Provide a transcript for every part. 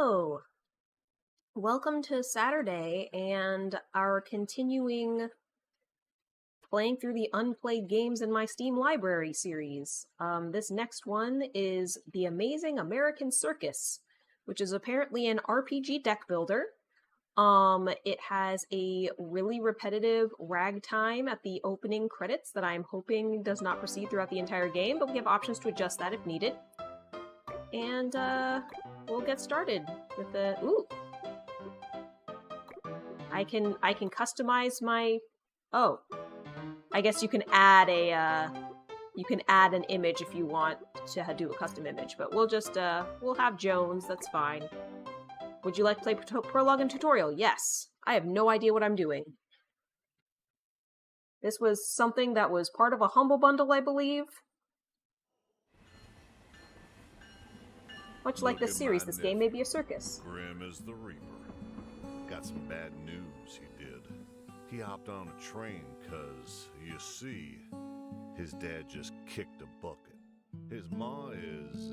Hello! Welcome to Saturday and our continuing playing through the Unplayed games in my Steam library series. This next one is The Amazing American Circus, which is apparently an RPG deck builder. It has a really repetitive ragtime at the opening credits that I'm hoping does not proceed throughout the entire game, but we have options to adjust that if needed. And, we'll get started with the... Ooh! I can customize my... Oh. I guess you can add a, you can add an image if you want to do a custom image, but we'll just, we'll have Jones, that's fine. Would you like to play prologue and tutorial? Yes. I have no idea what I'm doing. This was something that was part of a Humble Bundle, I believe. Much like the series, this game may be a circus. Grim as the Reaper. Got some bad news, he did. He hopped on a train cause, you see, his dad just kicked a bucket. His ma is,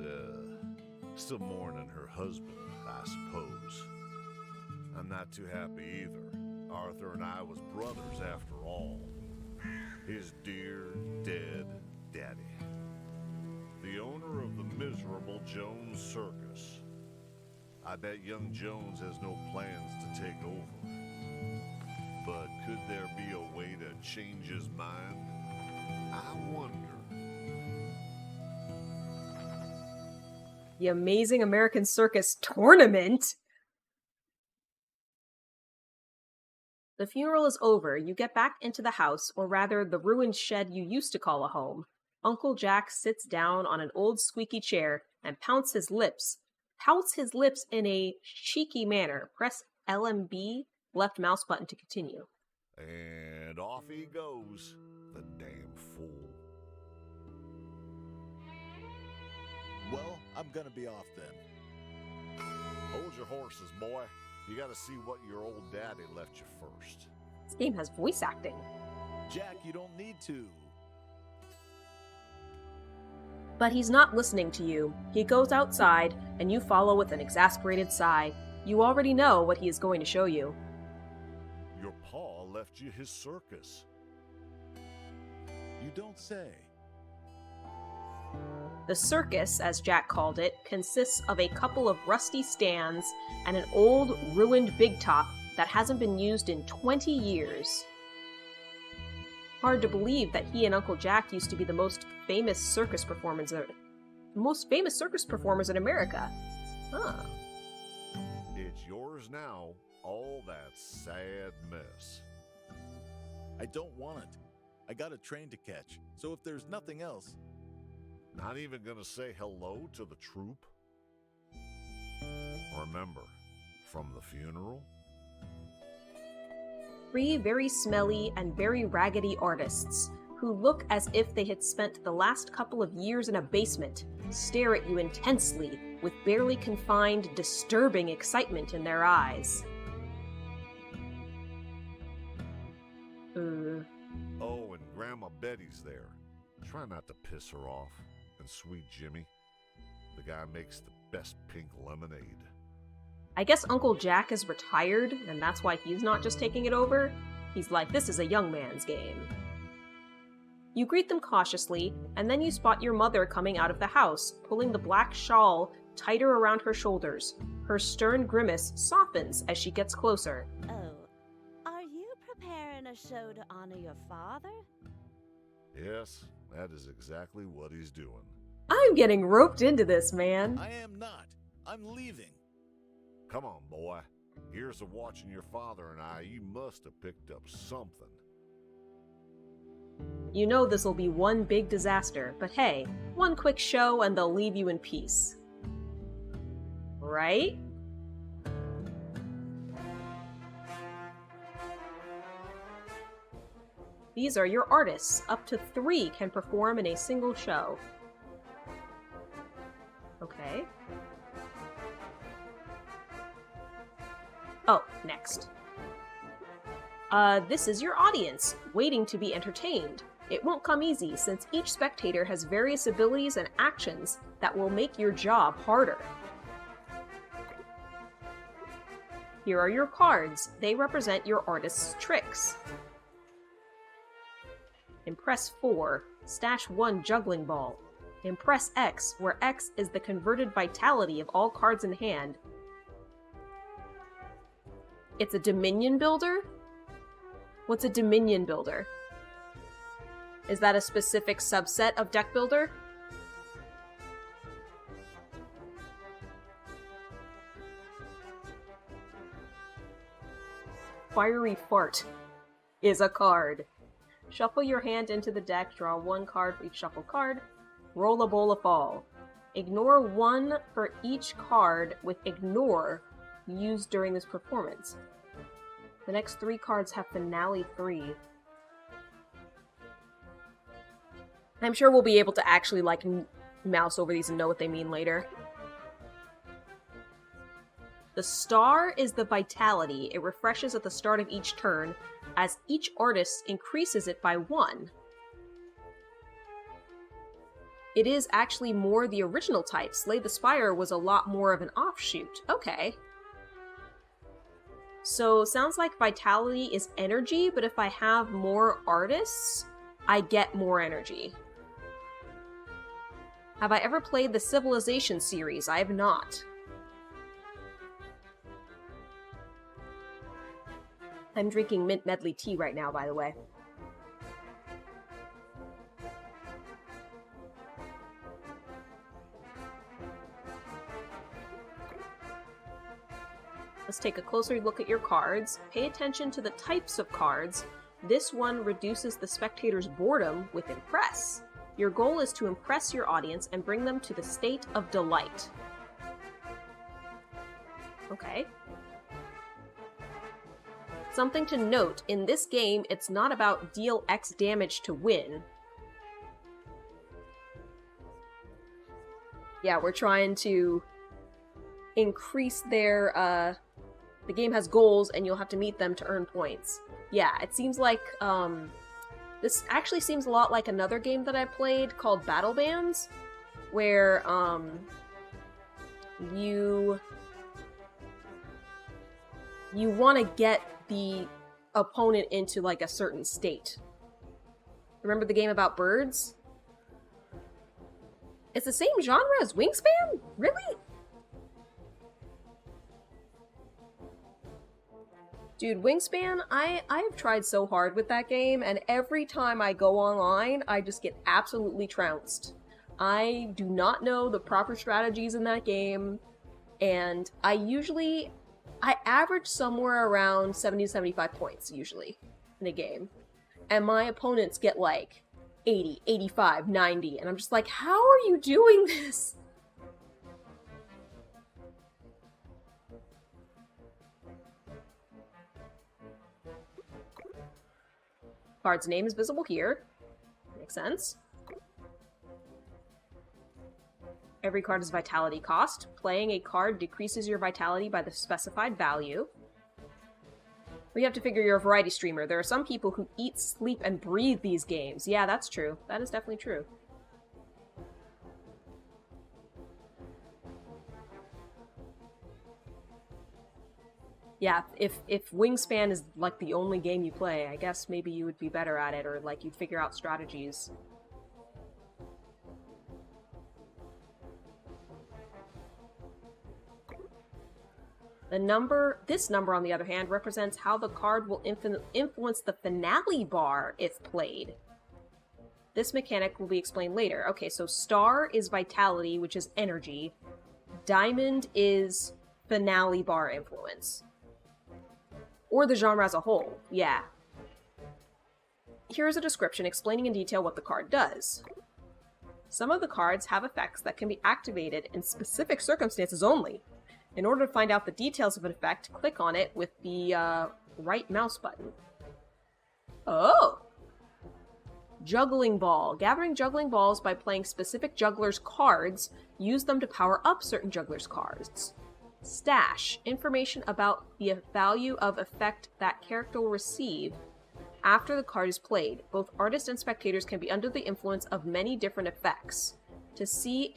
still mourning her husband, I suppose. I'm not too happy either. Arthur and I was brothers after all. His dear, dead daddy. The owner of the miserable Jones Circus. I bet young Jones has no plans to take over. But could there be a way to change his mind? I wonder. The Amazing American Circus Tournament? The funeral is over. You get back into the house, or rather, the ruined shed you used to call a home. Uncle Jack sits down on an old squeaky chair and pouts his lips in a cheeky manner. Press LMB, left mouse button to continue. And off he goes, the damn fool. Well, I'm gonna be off then. Hold your horses, boy. You gotta see what your old daddy left you first. This game has voice acting. Jack, you don't need to. But he's not listening to you. He goes outside, and you follow with an exasperated sigh. You already know what he is going to show you. Your pa left you his circus. You don't say. The circus, as Jack called it, consists of a couple of rusty stands and an old, ruined big top that hasn't been used in 20 years. Hard to believe that he and Uncle Jack used to be the most famous circus performers in America. Huh. It's yours now, all that sad mess. I don't want it. I got a train to catch, so if there's nothing else... Not even gonna say hello to the troupe? Remember, from the funeral? 3 very smelly and very raggedy artists, who look as if they had spent the last couple of years in a basement, stare at you intensely, with barely confined, disturbing excitement in their eyes. Oh, and Grandma Betty's there. Try not to piss her off. And sweet Jimmy, the guy makes the best pink lemonade. I guess Uncle Jack is retired, and that's why he's not just taking it over. He's like, this is a young man's game. You greet them cautiously, and then you spot your mother coming out of the house, pulling the black shawl tighter around her shoulders. Her stern grimace softens as she gets closer. Oh, are you preparing a show to honor your father? Yes, that is exactly what he's doing. I'm getting roped into this, man. I am not. I'm leaving. Come on, boy. Years of watching your father and I, you must have picked up something. You know this'll be one big disaster, but hey, one quick show and they'll leave you in peace. Right? These are your artists. Up to 3 can perform in a single show. Okay. Oh, next. This is your audience, waiting to be entertained. It won't come easy, since each spectator has various abilities and actions that will make your job harder. Here are your cards. They represent your artist's tricks. Impress 4. Stash 1 juggling ball. Impress X, where X is the converted vitality of all cards in hand. It's a Dominion builder? What's a Dominion builder? Is that a specific subset of deck builder? Fiery Fart is a card. Shuffle your hand into the deck, draw 1 card for each shuffled card. Roll a bowl of fall. Ignore 1 for each card with ignore used during this performance. The next 3 cards have finale 3. I'm sure we'll be able to actually, like, mouse over these and know what they mean later. The star is the vitality. It refreshes at the start of each turn, as each artist increases it by 1. It is actually more the original type. Slay the Spire was a lot more of an offshoot. Okay. So, sounds like vitality is energy, but if I have more artists, I get more energy. Have I ever played the Civilization series? I have not. I'm drinking mint medley tea right now, by the way. Let's take a closer look at your cards. Pay attention to the types of cards. This one reduces the spectator's boredom with Impress. Your goal is to impress your audience and bring them to the state of delight. Okay. Something to note, in this game, it's not about deal X damage to win. Yeah, we're trying to increase their, the game has goals and you'll have to meet them to earn points. Yeah, it seems like, this actually seems a lot like another game that I played called Battle Bands, where, you want to get the opponent into, like, a certain state. Remember the game about birds? It's the same genre as Wingspan? Really? Dude, Wingspan, I've tried so hard with that game, and every time I go online, I just get absolutely trounced. I do not know the proper strategies in that game, and I average somewhere around 70 to 75 points, usually, in a game. And my opponents get, like, 80, 85, 90, and I'm just like, how are you doing this? Card's name is visible here. Makes sense. Every card is vitality cost. Playing a card decreases your vitality by the specified value. We have to figure you're a variety streamer. There are some people who eat, sleep, and breathe these games. Yeah, that's true. That is definitely true. Yeah, if Wingspan is, like, the only game you play, I guess maybe you would be better at it, or, like, you'd figure out strategies. This number, on the other hand, represents how the card will influence the finale bar if played. This mechanic will be explained later. Okay, so star is vitality, which is energy. Diamond is finale bar influence. Or the genre as a whole, yeah. Here is a description explaining in detail what the card does. Some of the cards have effects that can be activated in specific circumstances only. In order to find out the details of an effect, click on it with the right mouse button. Oh! Juggling Ball. Gathering juggling balls by playing specific jugglers' cards, use them to power up certain jugglers' cards. Stash. Information about the value of effect that character will receive after the card is played. Both artists and spectators can be under the influence of many different effects. See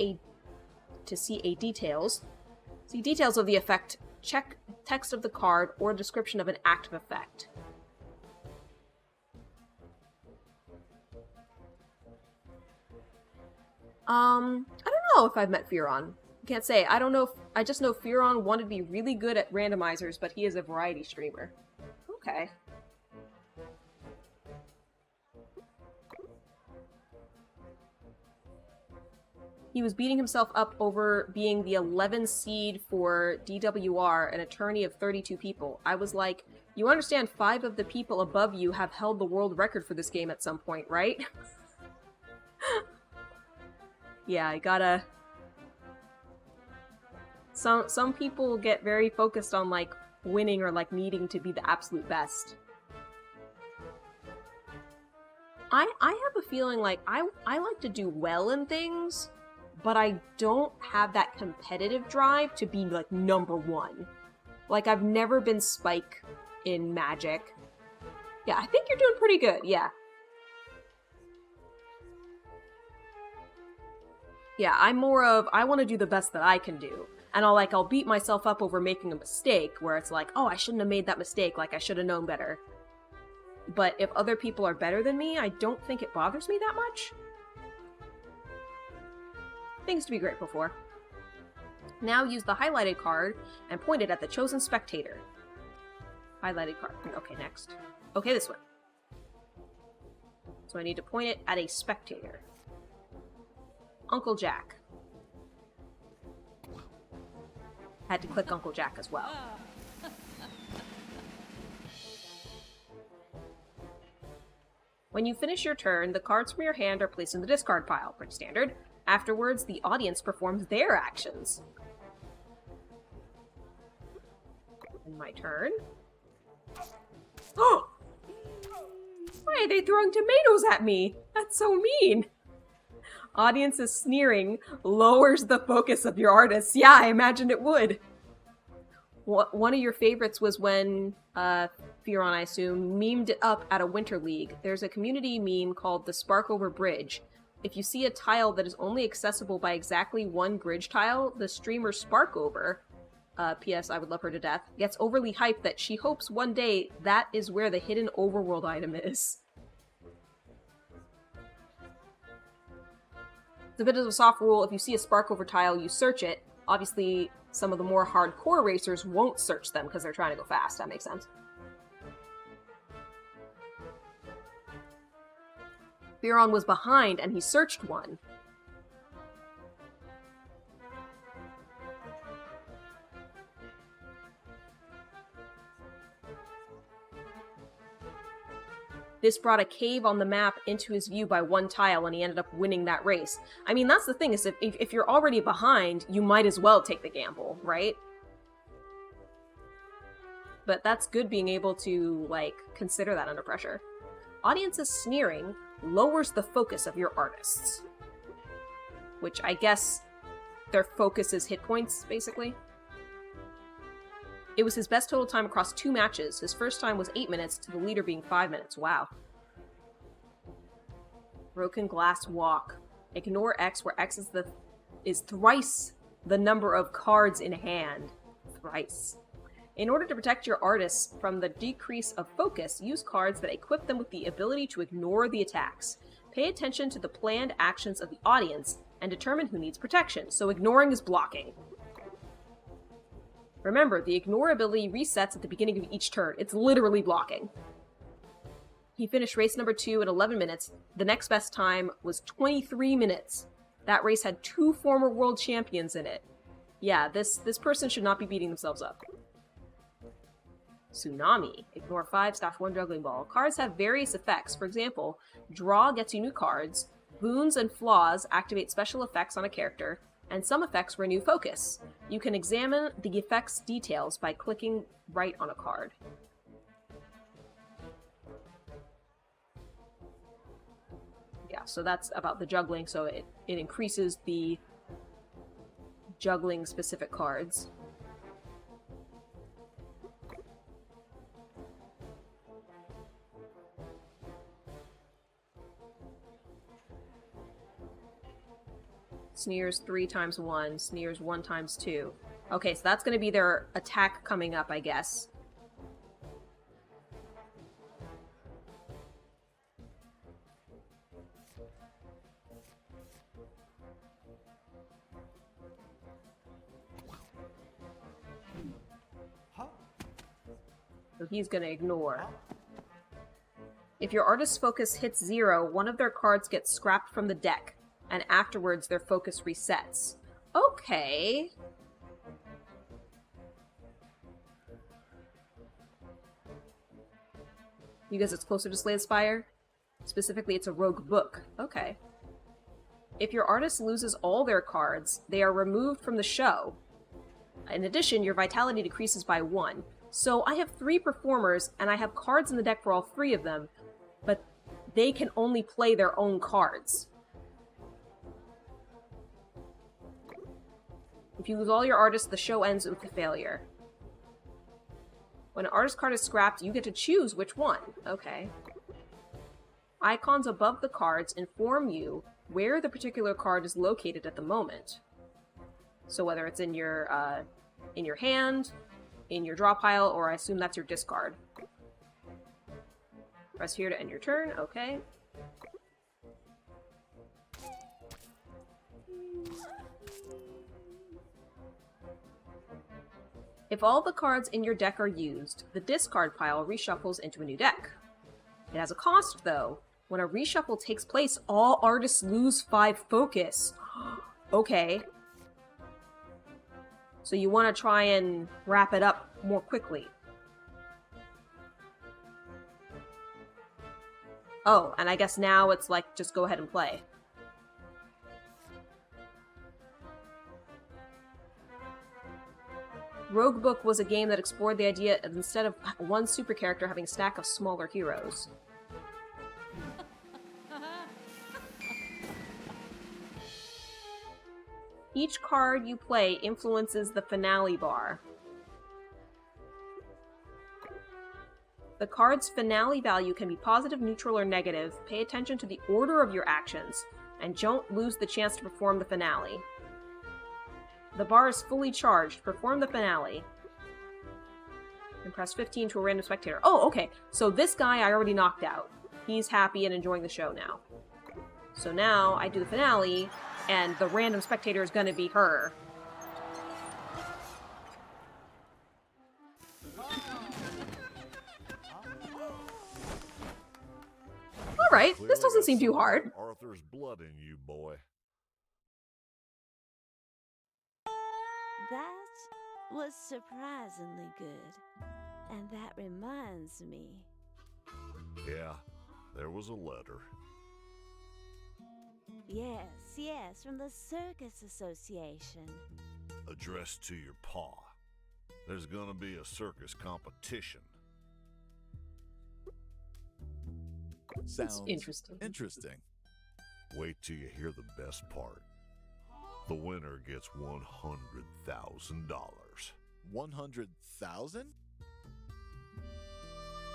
details of the effect check text of the card or description of an active effect. I don't know if I've met Fearon. Can't say. I don't know if... I just know Fearon wanted to be really good at randomizers, but he is a variety streamer. Okay. He was beating himself up over being the 11 seed for DWR, an attorney of 32 people. I was like, you understand 5 of the people above you have held the world record for this game at some point, right? Yeah, I gotta... Some people get very focused on, like, winning or, like, needing to be the absolute best. I have a feeling like I like to do well in things, but I don't have that competitive drive to be, like, #1. Like, I've never been Spike in Magic. Yeah, I think you're doing pretty good, yeah. Yeah, I'm more of, I want to do the best that I can do. And I'll beat myself up over making a mistake, where it's like, oh, I shouldn't have made that mistake, like, I should have known better. But if other people are better than me, I don't think it bothers me that much. Things to be grateful for. Now use the highlighted card and point it at the chosen spectator. Highlighted card. Okay, next. Okay, this one. So I need to point it at a spectator. Uncle Jack. Had to click Uncle Jack as well. When you finish your turn, the cards from your hand are placed in the discard pile. Pretty standard. Afterwards, the audience performs their actions. In my turn. Oh! Why are they throwing tomatoes at me? That's so mean! Audience is sneering, lowers the focus of your artists. Yeah, I imagined it would. One of your favorites was when, Fearon, I assume, memed it up at a Winter League. There's a community meme called the Sparkover Bridge. If you see a tile that is only accessible by exactly one bridge tile, the streamer Sparkover, P.S. I would love her to death, gets overly hyped that she hopes one day that is where the hidden overworld item is. It's a bit of a soft rule. If you see a Sparkover tile, you search it. Obviously, some of the more hardcore racers won't search them because they're trying to go fast. That makes sense. Fearon was behind, and he searched one. This brought a cave on the map into his view by one tile, and he ended up winning that race. I mean, that's the thing, is if you're already behind, you might as well take the gamble, right? But that's good being able to, like, consider that under pressure. Audience's sneering lowers the focus of your artists. Which I guess their focus is hit points, basically. It was his best total time across 2 matches. His first time was 8 minutes, to the leader being 5 minutes. Wow. Broken Glass Walk. Ignore X, where X is thrice the number of cards in hand. Thrice. In order to protect your artists from the decrease of focus, use cards that equip them with the ability to ignore the attacks. Pay attention to the planned actions of the audience and determine who needs protection. So ignoring is blocking. Remember, the ignore ability resets at the beginning of each turn. It's literally blocking. He finished race number 2 at 11 minutes. The next best time was 23 minutes. That race had 2 former world champions in it. Yeah, this person should not be beating themselves up. Tsunami. Ignore 5, stash 1 juggling ball. Cards have various effects. For example, draw gets you new cards. Boons and flaws activate special effects on a character. And some effects renew focus. You can examine the effect's details by clicking right on a card. Yeah, so that's about the juggling, so it increases the juggling specific cards. Sneers 3 times 1, sneers 1 times 2. Okay, so that's going to be their attack coming up, I guess. So he's going to ignore. If your artist's focus hits 0, one of their cards gets scrapped from the deck, and afterwards their focus resets. Okay. Because it's closer to Slay the Spire? Specifically, it's a rogue book. Okay. If your artist loses all their cards, they are removed from the show. In addition, your vitality decreases by 1. So I have 3 performers, and I have cards in the deck for all 3 of them, but they can only play their own cards. If you lose all your artists, the show ends with a failure. When an artist card is scrapped, you get to choose which one. Okay. Icons above the cards inform you where the particular card is located at the moment. So whether it's in your hand, in your draw pile, or I assume that's your discard. Press here to end your turn. Okay. If all the cards in your deck are used, the discard pile reshuffles into a new deck. It has a cost, though. When a reshuffle takes place, all artists lose 5 focus. Okay. So you want to try and wrap it up more quickly. Oh, and I guess now it's like, just go ahead and play. Rogue Book was a game that explored the idea of instead of one super character having a stack of smaller heroes. Each card you play influences the finale bar. The card's finale value can be positive, neutral, or negative. Pay attention to the order of your actions, and don't lose the chance to perform the finale. The bar is fully charged. Perform the finale. And press 15 to a random spectator. Oh, okay. So this guy I already knocked out. He's happy and enjoying the show now. So now I do the finale, and the random spectator is going to be her. Alright, this doesn't seem too hard. Arthur's blood in you, boy. That was surprisingly good. And that reminds me. Yeah, there was a letter. Yes, from the Circus Association. Addressed to your pa. There's gonna be a circus competition. Sounds interesting. Interesting. Wait till you hear the best part. The winner gets $100,000. 100,000?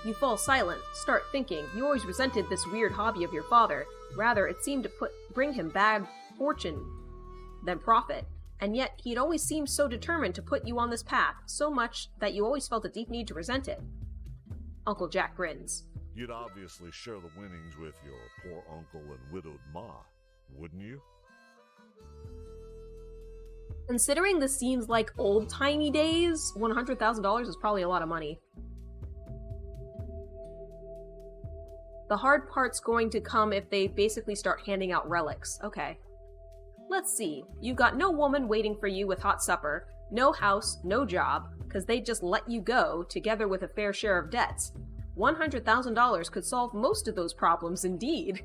You fall silent, start thinking. You always resented this weird hobby of your father. Rather, it seemed to bring him bad fortune than profit. And yet, he'd always seemed so determined to put you on this path, so much that you always felt a deep need to resent it. Uncle Jack grins. You'd obviously share the winnings with your poor uncle and widowed ma, wouldn't you? Considering this seems like old-timey days, $100,000 is probably a lot of money. The hard part's going to come if they basically start handing out relics. Okay. Let's see. You've got no woman waiting for you with hot supper, no house, no job, because they just let you go, together with a fair share of debts. $100,000 could solve most of those problems indeed.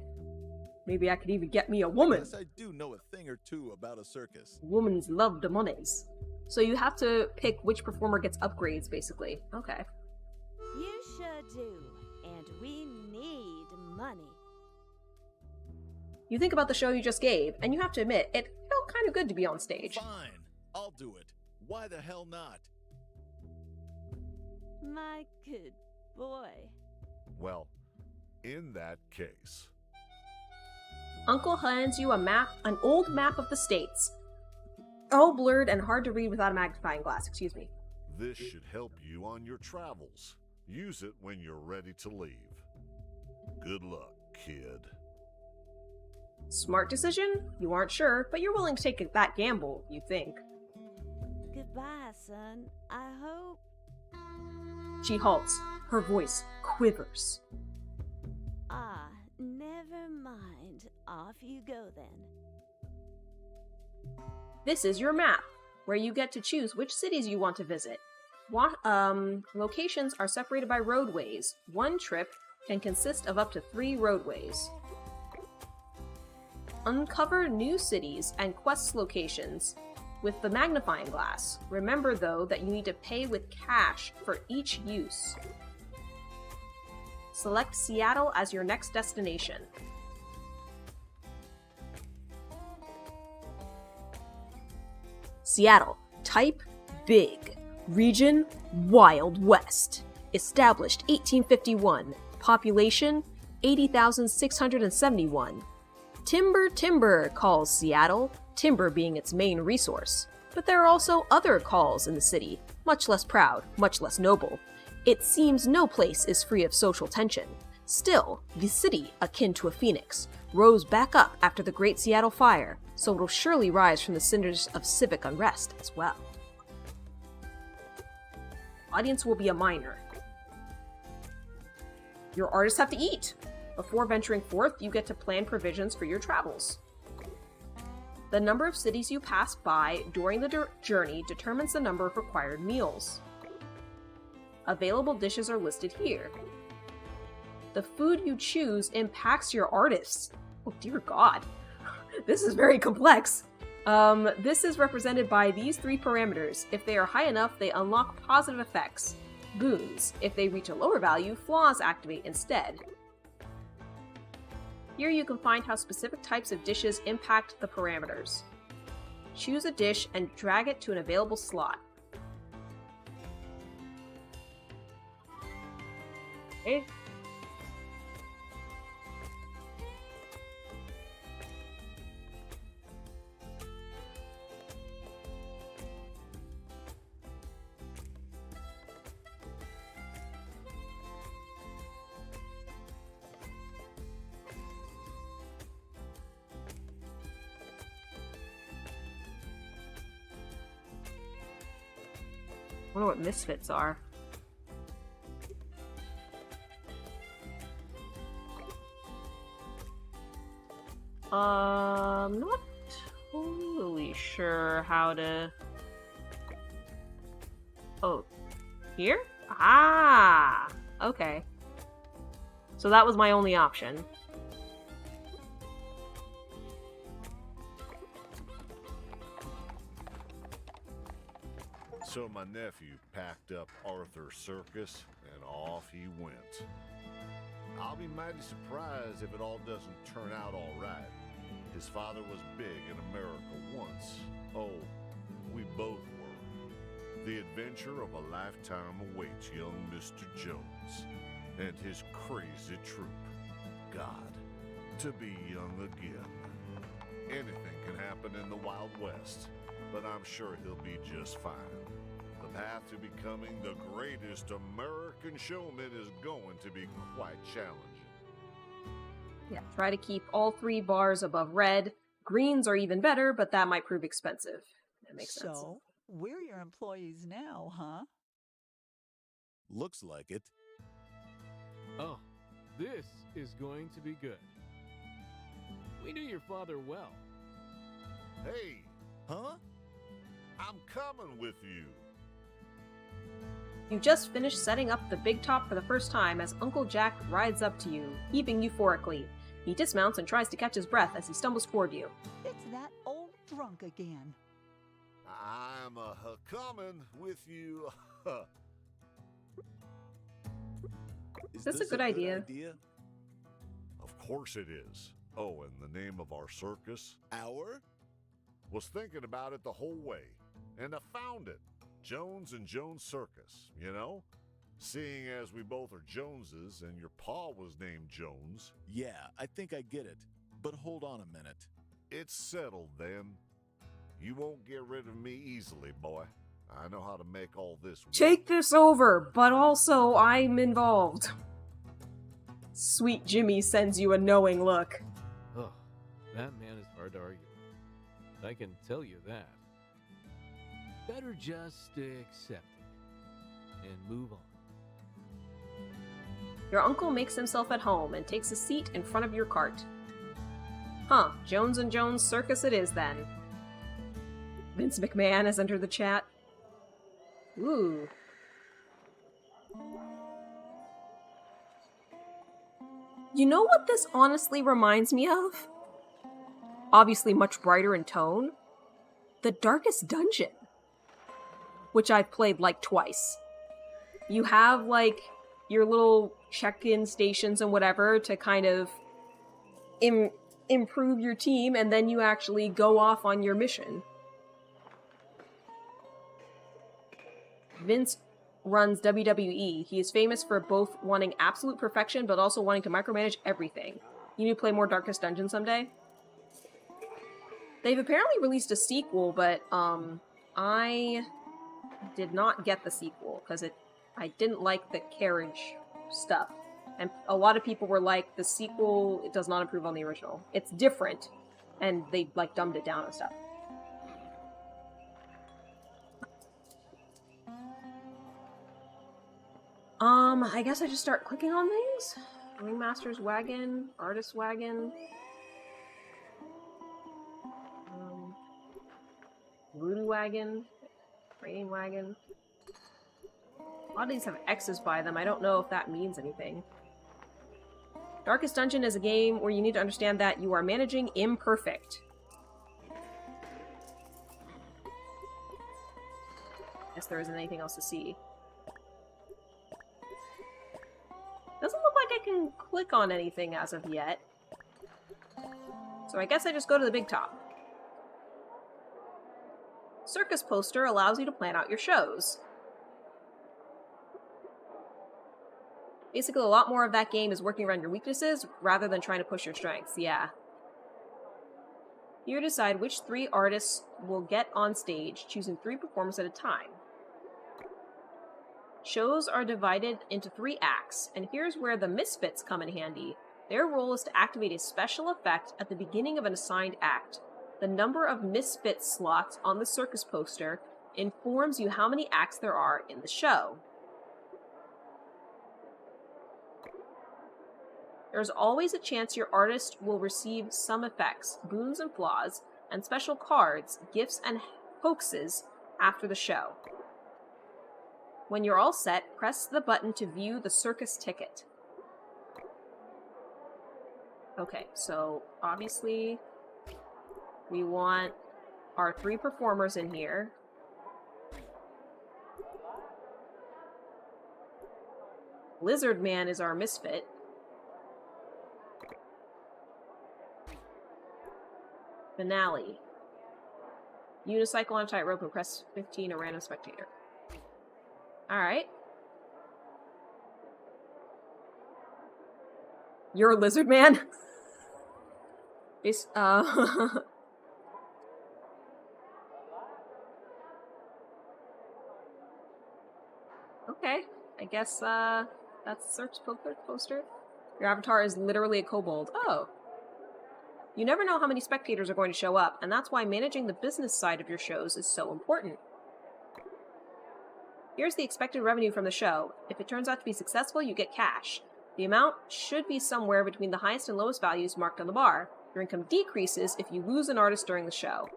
Maybe I could even get me a woman. Yes, I do know a thing or two about a circus. Women's love the monies. So you have to pick which performer gets upgrades, basically. Okay. You sure do. And we need money. You think about the show you just gave, and you have to admit, it felt kind of good to be on stage. Fine, I'll do it. Why the hell not? My good boy. Well, in that case... Uncle hands you a map, an old map of the states. all blurred and hard to read without a magnifying glass, excuse me. This should help you on your travels. Use it when you're ready to leave. Good luck, kid. Smart decision? You aren't sure, but you're willing to take that gamble, you think. Goodbye, son. I hope. She halts. Her voice quivers. Ah, never mind. Off you go then. This is your map, where you get to choose which cities you want to visit. Locations are separated by roadways. One trip can consist of up to 3 roadways. Uncover new cities and quest locations with the magnifying glass. Remember, though, that you need to pay with cash for each use. Select Seattle as your next destination. Seattle. Type big. Region Wild West. Established 1851. Population 80,671. Timber calls Seattle, timber being its main resource. But there are also other calls in the city, much less proud, much less noble. It seems no place is free of social tension. Still, the city, akin to a phoenix, rose back up after the Great Seattle Fire, so it'll surely rise from the cinders of civic unrest as well. Audience will be a minor. Your artists have to eat. Before venturing forth, you get to plan provisions for your travels. The number of cities you pass by during the journey determines the number of required meals. Available dishes are listed here. The food you choose impacts your artists. Oh dear God. This is very complex. This is represented by these 3 parameters. If they are high enough, they unlock positive effects. Boons. If they reach a lower value, flaws activate instead. Here you can find how specific types of dishes impact the parameters. Choose a dish and drag it to an available slot. Okay. I wonder what misfits are. Not totally sure how to... Oh, here? Ah, okay. So that was my only option. So my nephew packed up Arthur's circus and off he went. I'll be mighty surprised if it all doesn't turn out all right. His father was big in America once. Oh, we both were. The adventure of a lifetime awaits young Mr. Jones and his crazy troop. God, to be young again. Anything can happen in the Wild West, but I'm sure he'll be just fine. The path to becoming the greatest American showman is going to be quite challenging. Yeah, try to keep all 3 bars above red. Greens are even better, but that might prove expensive. That makes sense. So, we're your employees now, huh? Looks like it. Oh, this is going to be good. We knew your father well. Hey, Huh? I'm coming with you. You just finished setting up the big top for the first time as Uncle Jack rides up to you, heaving euphorically. He dismounts and tries to catch his breath as he stumbles toward you. It's that old drunk again. I'm coming with you. Is That's a this good idea. Of course it is. Oh, and the name of our circus? Our? Was thinking about it the whole way, and I found it. Jones and Jones Circus, you know? Seeing as we both are Joneses and your pa was named Jones. Yeah, I think I get it. But hold on a minute. It's settled then. You won't get rid of me easily, boy. I know how to make all this work. Take this over, but also I'm involved. Sweet Jimmy sends you a knowing look. Oh, that man is hard to argue with. I can tell you that. Better just accept it and move on. Your uncle makes himself at home and takes a seat in front of your cart. Huh, Jones & Jones Circus it is then. Vince McMahon has entered the chat. Ooh. You know what this honestly reminds me of? Obviously much brighter in tone. The Darkest Dungeon. Which I've played like twice. You have like your little check-in stations and whatever to kind of improve your team, and then you actually go off on your mission. Vince runs WWE. He is famous for both wanting absolute perfection, but also wanting to micromanage everything. You need to play more Darkest Dungeon someday? They've apparently released a sequel, but, I did not get the sequel, because I didn't like the carriage stuff. And a lot of people were like, the sequel, it does not improve on the original. It's different, and they, like, dumbed it down and stuff. I guess I just start clicking on things? Ringmaster's Wagon, Artist's Wagon, Voodoo Wagon, Training Wagon. A lot of these have X's by them. I don't know if that means anything. Darkest Dungeon is a game where you need to understand that you are managing imperfect. Guess there isn't anything else to see. Doesn't look like I can click on anything as of yet. So I guess I just go to the big top. Circus Poster allows you to plan out your shows. Basically, a lot more of that game is working around your weaknesses rather than trying to push your strengths, yeah. You decide which 3 artists will get on stage, choosing 3 performers at a time. Shows are divided into 3 acts, and here's where the Misfits come in handy. Their role is to activate a special effect at the beginning of an assigned act. The number of Misfits slots on the circus poster informs you how many acts there are in the show. There's always a chance your artist will receive some effects, boons and flaws, and special cards, gifts, and hoaxes after the show. When you're all set, press the button to view the circus ticket. Okay, so obviously we want our 3 performers in here. Lizard Man is our misfit. Finale. Unicycle on a tightrope and press 15 a random spectator. Alright. You're a lizard man? Okay. I guess, that's the search poster. Your avatar is literally a kobold. Oh. You never know how many spectators are going to show up, and that's why managing the business side of your shows is so important. Here's the expected revenue from the show. If it turns out to be successful, you get cash. The amount should be somewhere between the highest and lowest values marked on the bar. Your income decreases if you lose an artist during the show.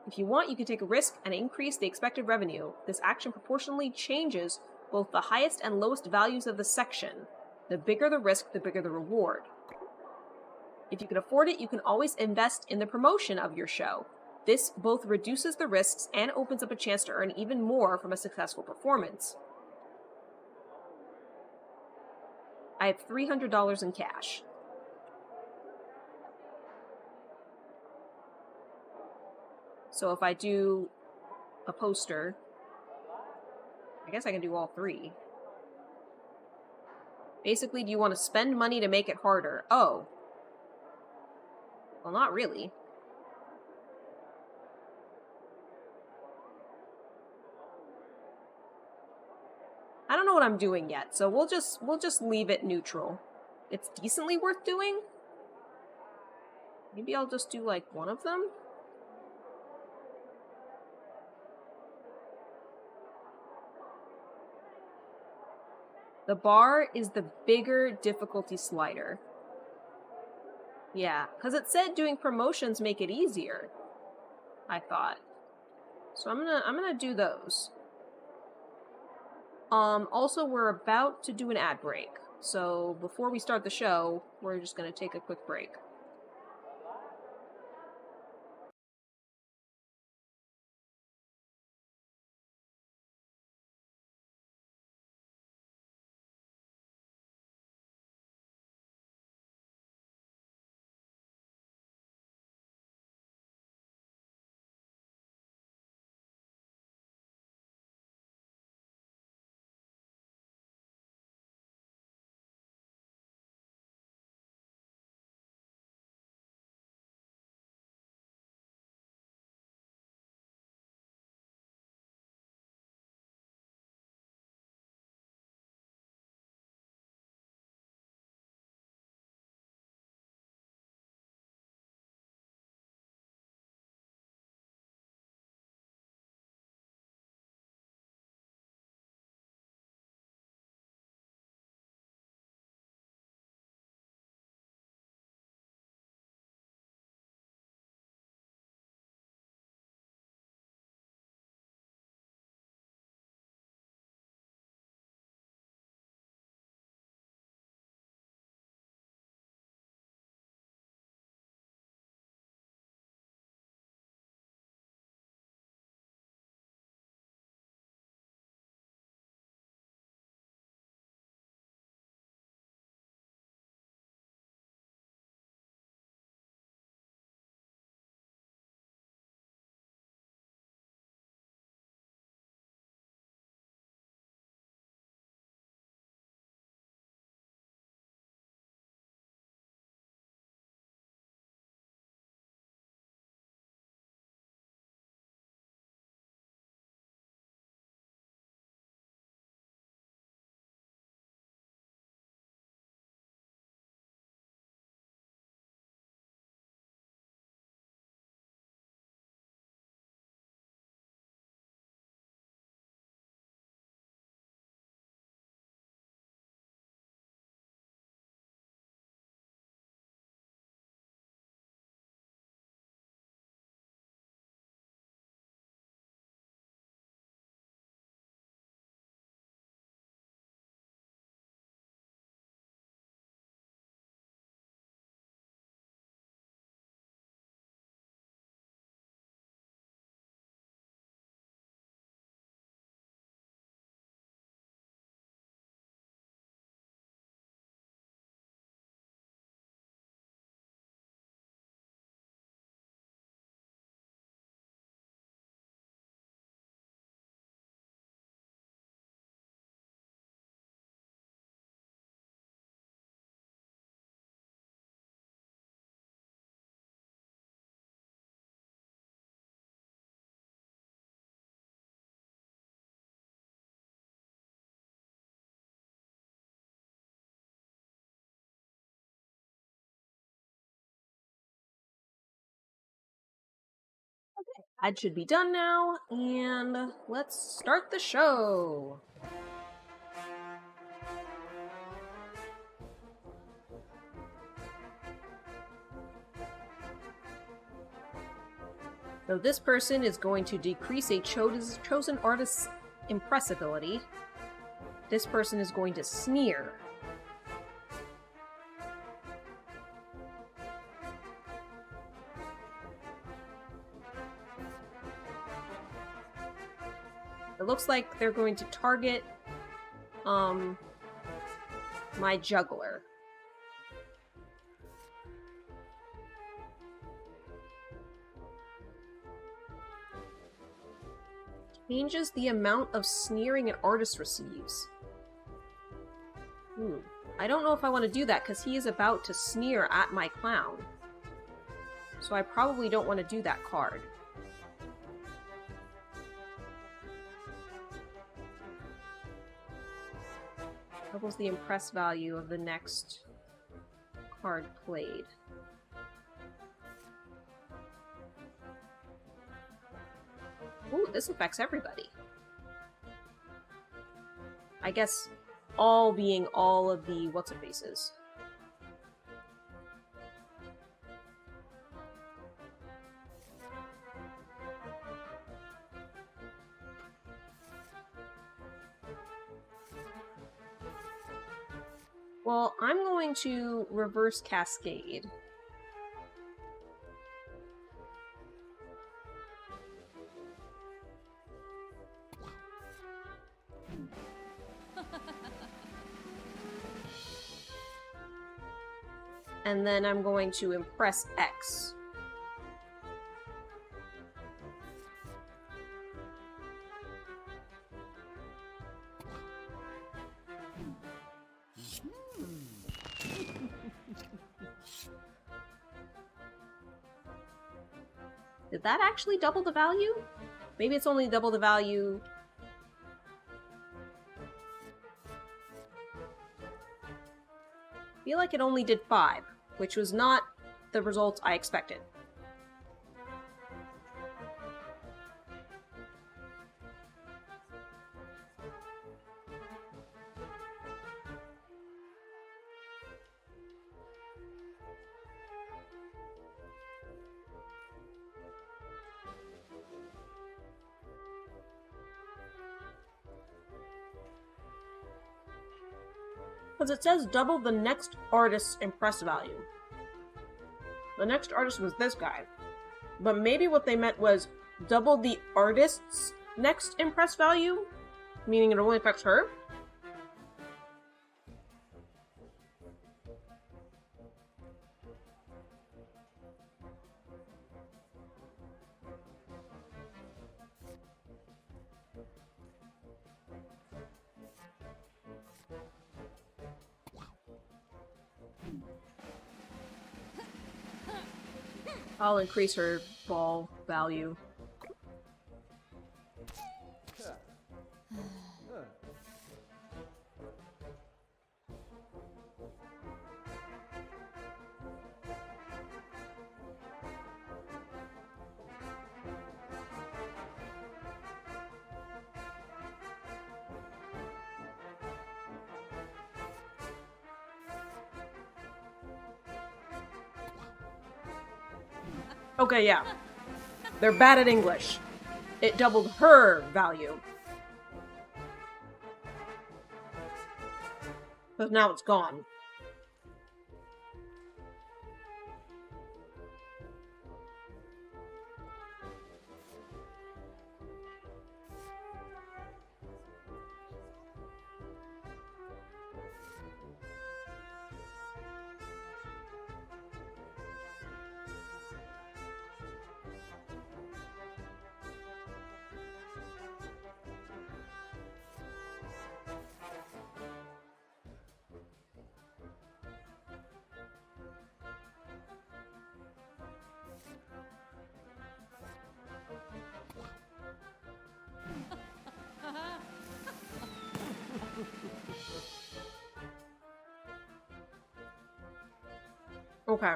If you want, you can take a risk and increase the expected revenue. This action proportionally changes both the highest and lowest values of the section. The bigger the risk, the bigger the reward. If you can afford it, you can always invest in the promotion of your show. This both reduces the risks and opens up a chance to earn even more from a successful performance. I have $300 in cash. So if I do a poster, I guess I can do all 3. Basically, do you want to spend money to make it harder? Oh. Well, not really. what I'm doing yet, so we'll just leave it neutral. It's decently worth doing. Maybe I'll just do like one of them. The bar is the bigger difficulty slider. Yeah, because it said doing promotions make it easier, I thought. So I'm gonna do those. Also, we're about to do an ad break. So before we start the show, we're just gonna take a quick break. Ad should be done now, and let's start the show. So this person is going to decrease a chosen artist's impressibility. This person is going to sneer. It looks like they're going to target my juggler. Changes the amount of sneering an artist receives. I don't know if I want to do that because he is about to sneer at my clown. So I probably don't want to do that card. Doubles the impress value of the next card played. Ooh, this affects everybody. I guess all being all of the what's-it-faces. Well, I'm going to reverse cascade. And then I'm going to impress X. Did that actually double the value? Maybe it's only double the value. I feel like it only did 5, which was not the result I expected. Because it says double the next artist's impress value. The next artist was this guy. But maybe what they meant was double the artist's next impress value? Meaning it only affects her? I'll increase her ball value. Okay, yeah. They're bad at English. It doubled her value. But now it's gone. Okay.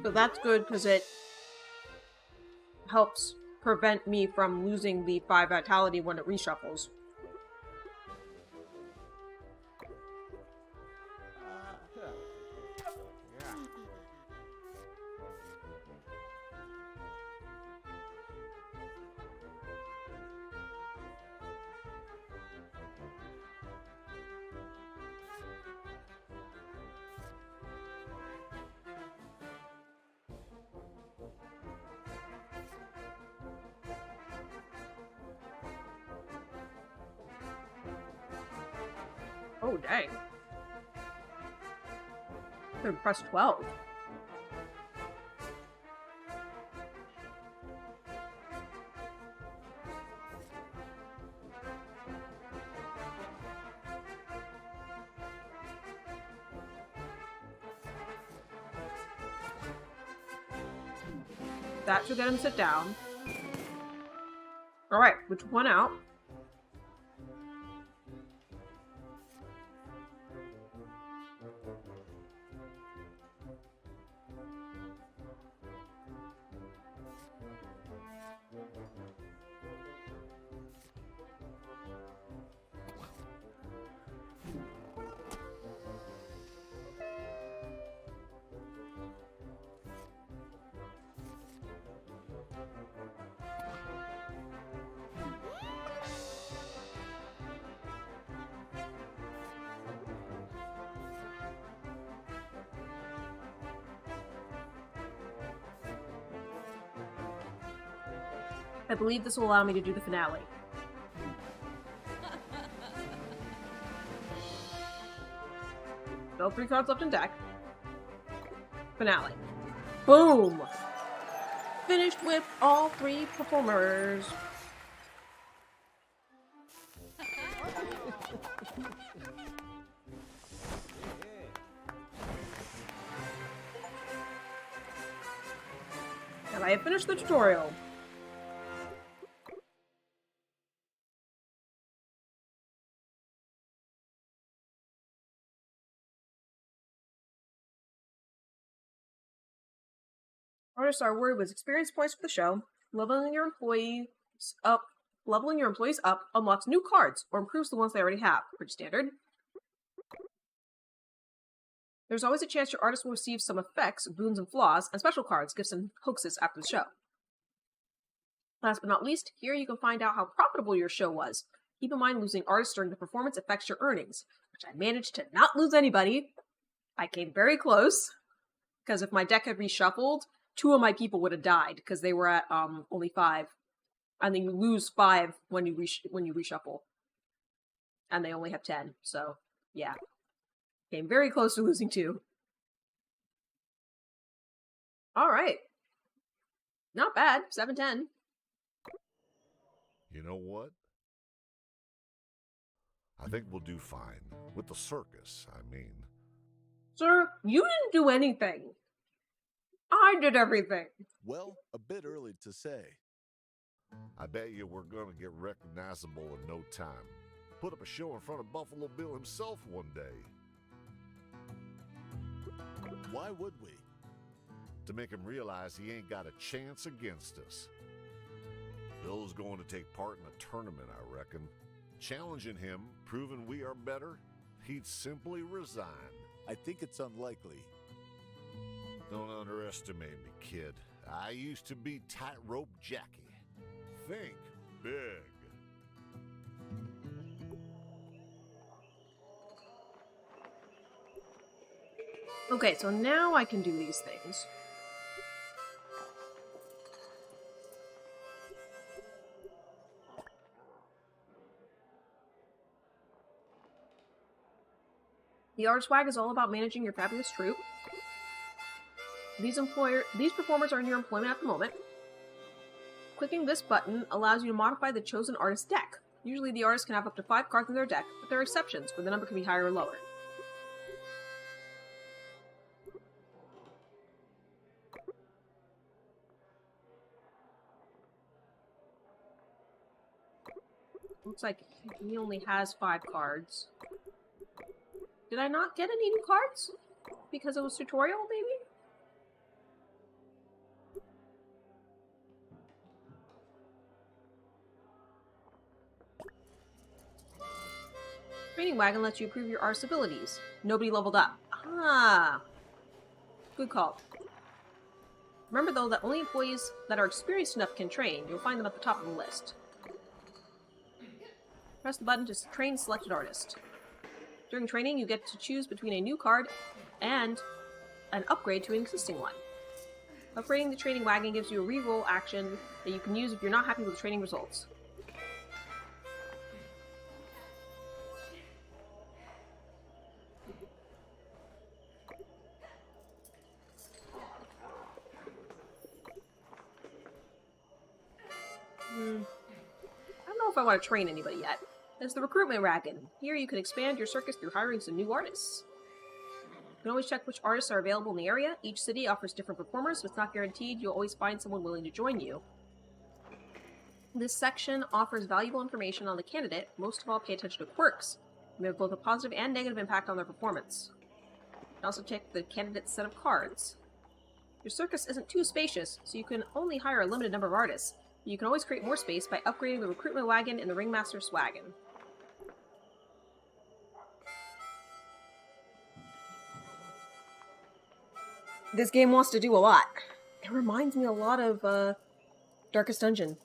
So that's good because it helps prevent me from losing the 5 vitality when it reshuffles. Oh, dang. I'm press 12. That should get him to sit down. Alright, which one out? I believe this will allow me to do the finale. Still 3 cards left in deck. Finale. Boom! Finished with all 3 performers. And I have finished the tutorial. Artists are awarded with experience points for the show. Leveling your employees up unlocks new cards or improves the ones they already have. Pretty standard. There's always a chance your artist will receive some effects, boons and flaws, and special cards, gifts, and hoaxes after the show. Last but not least, here you can find out how profitable your show was. Keep in mind losing artists during the performance affects your earnings, which I managed to not lose anybody. I came very close, because if my deck had reshuffled, 2 of my people would have died because they were at only 5, and then you lose 5 when you reshuffle, and they only have 10. So yeah, came very close to losing 2. All right, not bad. 7-10. You know what? I think we'll do fine. With the circus, I mean. Sir, you didn't do anything. I did everything. Well, a bit early to say. I bet you we're gonna get recognizable in no time. Put up a show in front of Buffalo Bill himself one day. Why would we? To make him realize he ain't got a chance against us. Bill's going to take part in a tournament, I reckon. Challenging him, proving we are better, he'd simply resign. I think it's unlikely. Don't underestimate me, kid. I used to be Tightrope Jackie. Think big. Okay, so now I can do these things. The Artist Wag is all about managing your fabulous troupe. These performers are in your employment at the moment. Clicking this button allows you to modify the chosen artist's deck. Usually the artist can have up to 5 cards in their deck, but there are exceptions where the number can be higher or lower. Looks like he only has 5 cards. Did I not get any new cards? Because it was tutorial, maybe? Training Wagon lets you improve your artist's abilities. Nobody leveled up. Ah! Good call. Remember though that only employees that are experienced enough can train. You'll find them at the top of the list. Press the button to train selected artist. During training, you get to choose between a new card and an upgrade to an existing one. Upgrading the Training Wagon gives you a reroll action that you can use if you're not happy with the training results. I don't know if I want to train anybody yet. There's the Recruitment Wagon. Here you can expand your circus through hiring some new artists. You can always check which artists are available in the area. Each city offers different performers, so it's not guaranteed you'll always find someone willing to join you. This section offers valuable information on the candidate. Most of all, pay attention to quirks. You may have both a positive and negative impact on their performance. You can also check the candidate's set of cards. Your circus isn't too spacious, so you can only hire a limited number of artists. But you can always create more space by upgrading the recruitment wagon and the ringmaster's wagon. This game wants to do a lot. It reminds me a lot of Darkest Dungeon.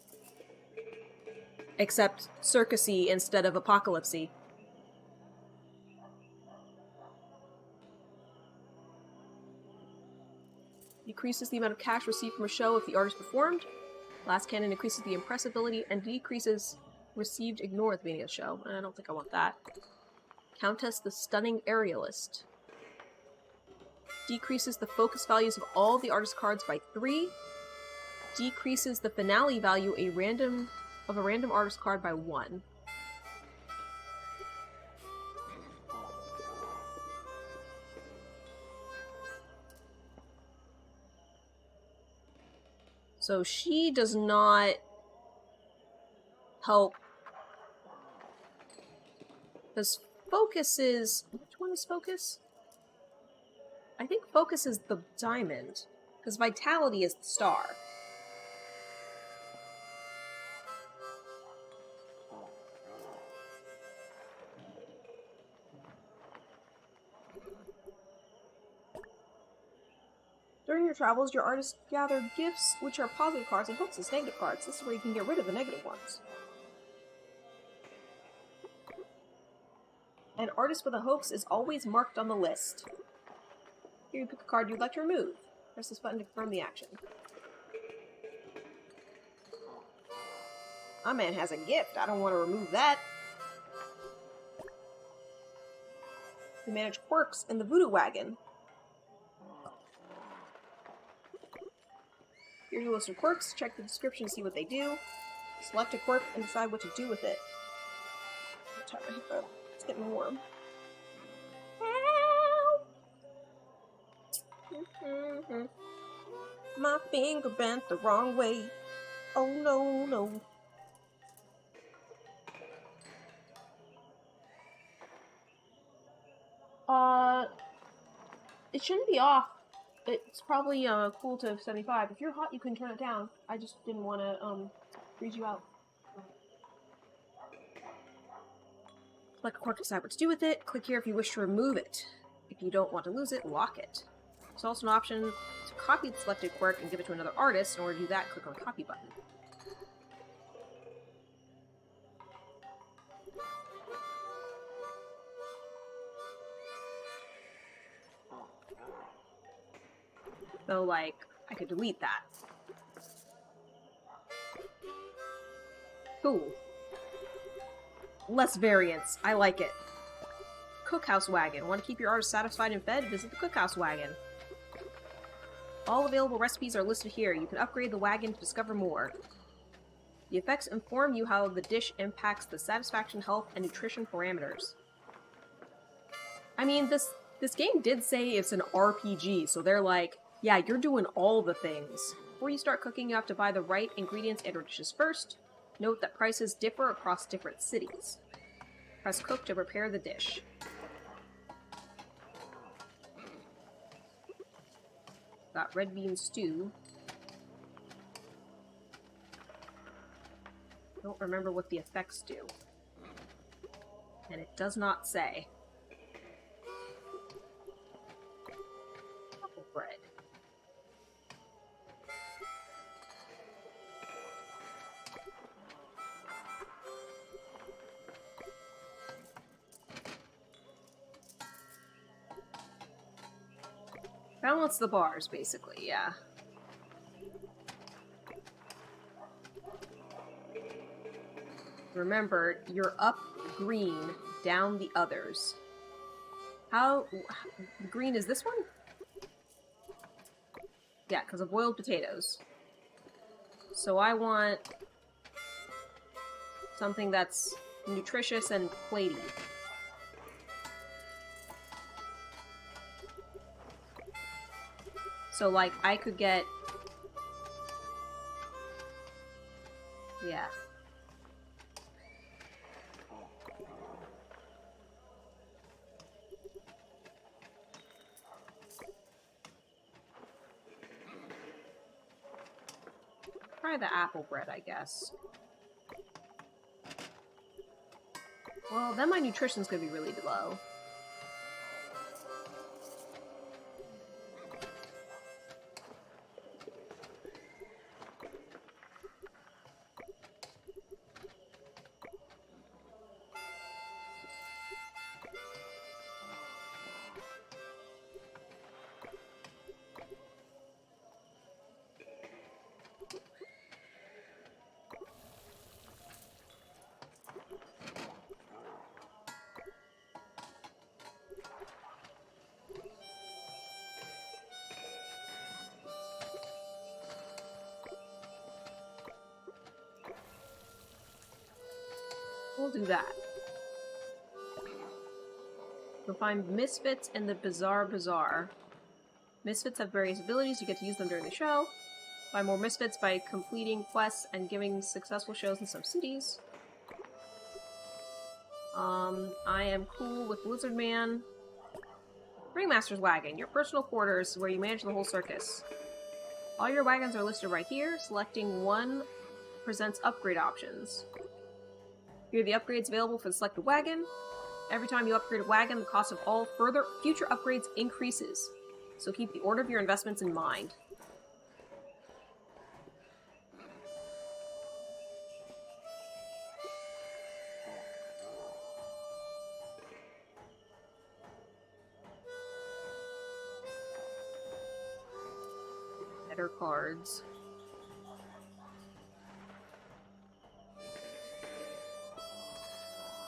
Except circusy instead of apocalypsy. Decreases the amount of cash received from a show if the artist performed. Last cannon increases the impressibility and decreases received ignore at the beginning of the show. I don't think I want that. Countess the Stunning Aerialist. Decreases the focus values of all the artist cards by 3. Decreases the finale value of a random artist card by 1. So she does not help. Because focus is... Which one is focus? I think focus is the diamond. Because vitality is the star. During your travels, your artists gather gifts, which are positive cards, and hooks as negative cards. This is where you can get rid of the negative ones. An artist with a hoax is always marked on the list. Here you pick a card you'd like to remove. Press this button to confirm the action. My man has a gift. I don't want to remove that. You manage quirks in the voodoo wagon. Here's your list of quirks. Check the description to see what they do. Select a quirk and decide what to do with it. It's getting warm. My finger bent the wrong way. Oh no, no. It shouldn't be off. It's probably cool to 75. If you're hot, you can turn it down. I just didn't want to freeze you out. Select a quirk to decide what to do with it. Click here if you wish to remove it. If you don't want to lose it, lock it. There's also an option to copy the selected quirk and give it to another artist. In order to do that, click on the copy button. So, like, I could delete that. Cool. Less variance. I like it. Cookhouse wagon. Want to keep your artist satisfied and fed? Visit the cookhouse wagon. All available recipes are listed here. You can upgrade the wagon to discover more. The effects inform you how the dish impacts the satisfaction, health, and nutrition parameters. I mean, this game did say it's an RPG, so they're like, yeah, you're doing all the things. Before you start cooking, you have to buy the right ingredients and dishes first. Note that prices differ across different cities. Press cook to prepare the dish. Got red bean stew. Don't remember what the effects do. And it does not say. Apple bread. Balance the bars, basically, yeah. Remember, you're up green, down the others. How green is this one? Yeah, because of boiled potatoes. So I want something that's nutritious and platey. So, like, I could get... Yeah. Try the apple bread, I guess. Well, then my nutrition's gonna be really low. We'll do that. We'll find Misfits in the Bizarre Bazaar. Misfits have various abilities, you get to use them during the show. Find more Misfits by completing quests and giving successful shows in some cities. I am cool with Lizard Man. Ringmaster's Wagon, your personal quarters where you manage the whole circus. All your wagons are listed right here. Selecting one presents upgrade options. Here are the upgrades available for the selected wagon. Every time you upgrade a wagon, the cost of all future upgrades increases. So keep the order of your investments in mind. Better cards.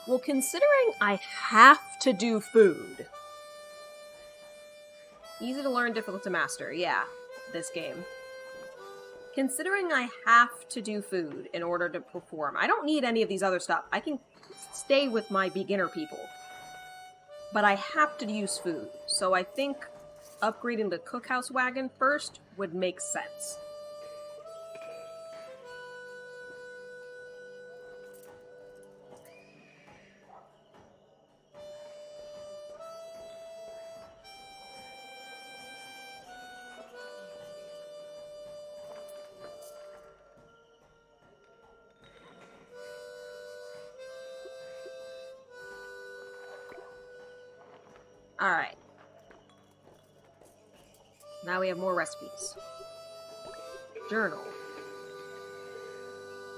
Well, considering I have to do food. Easy to learn, difficult to master. Yeah, this game. Considering I have to do food in order to perform, I don't need any of these other stuff. I can stay with my beginner people. But I have to use food, so I think upgrading the cookhouse wagon first would make sense. Alright. Now we have more recipes. Journal.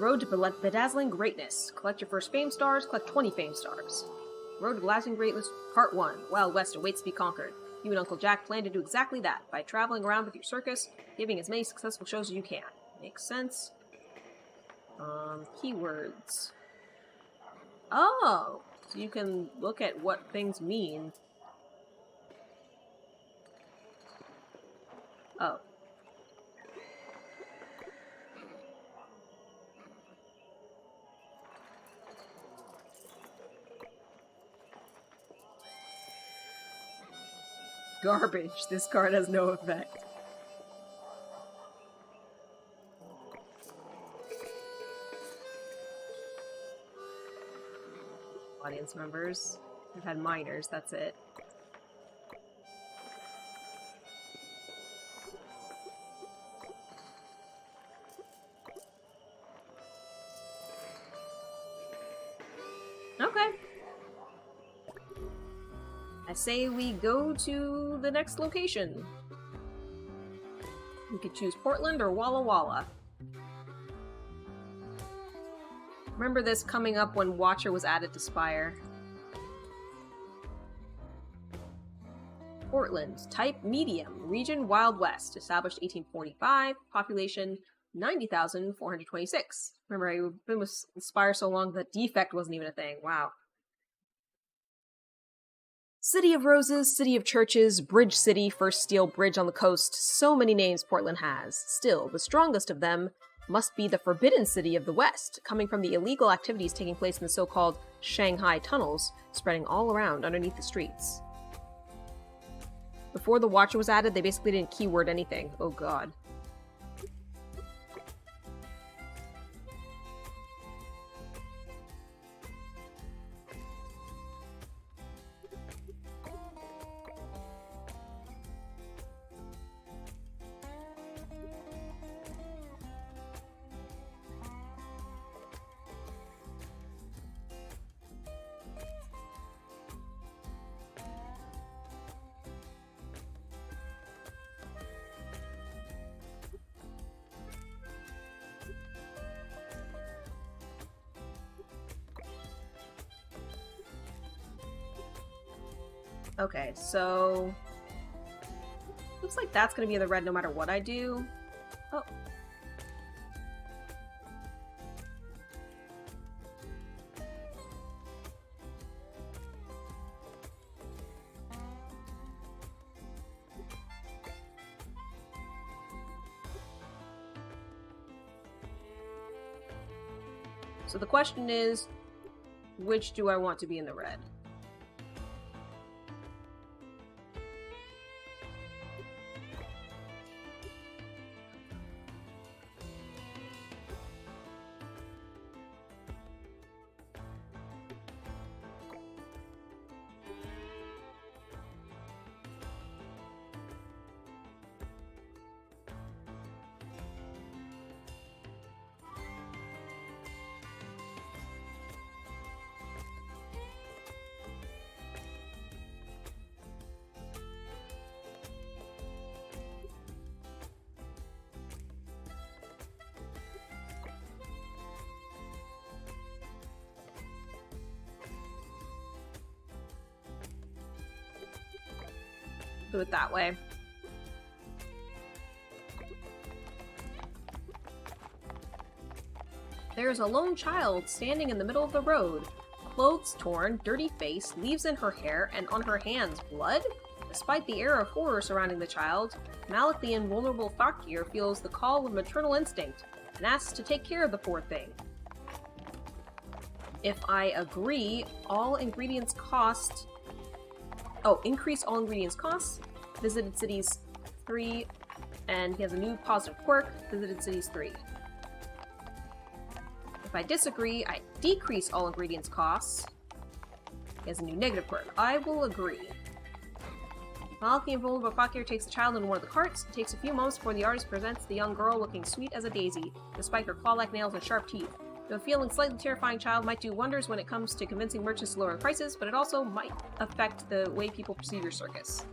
Road to Bedazzling Greatness. Collect your first fame stars, collect 20 fame stars. Road to Bedazzling Greatness, Part 1. Wild West awaits to be conquered. You and Uncle Jack plan to do exactly that, by traveling around with your circus, giving as many successful shows as you can. Makes sense. Keywords. Oh! So you can look at what things mean. Oh. Garbage. This card has no effect. Audience members. We've had minors, that's it. Okay. I say we go to the next location. We could choose Portland or Walla Walla. Remember this coming up when Watcher was added to Spire. Portland. Type medium. Region Wild West. Established 1845. Population 90,426. Remember, I've been with Spire so long that defect wasn't even a thing. Wow. City of Roses, City of Churches, Bridge City, first steel bridge on the coast. So many names Portland has. Still, the strongest of them must be the Forbidden City of the West, coming from the illegal activities taking place in the so-called Shanghai tunnels, spreading all around underneath the streets. Before the Watcher was added, they basically didn't keyword anything. Oh god. Okay, so looks like that's gonna be in the red no matter what I do. Oh. So the question is, which do I want to be in the red? Do it that way. There's a lone child standing in the middle of the road. Clothes torn, dirty face, leaves in her hair, and on her hands blood? Despite the air of horror surrounding the child, Malik the invulnerable fakir feels the call of maternal instinct and asks to take care of the poor thing. If I agree, all ingredients cost... Oh, increase all ingredients costs. Visited cities 3, and he has a new positive quirk. Visited cities 3. If I disagree, I decrease all ingredients costs. He has a new negative quirk. I will agree. Malik the invulnerable fakir takes the child in one of the carts. It takes a few moments before the artist presents the young girl looking sweet as a daisy, despite her claw-like nails and sharp teeth. The feeling slightly terrifying child might do wonders when it comes to convincing merchants to lower the prices, but it also might affect the way people perceive your circus.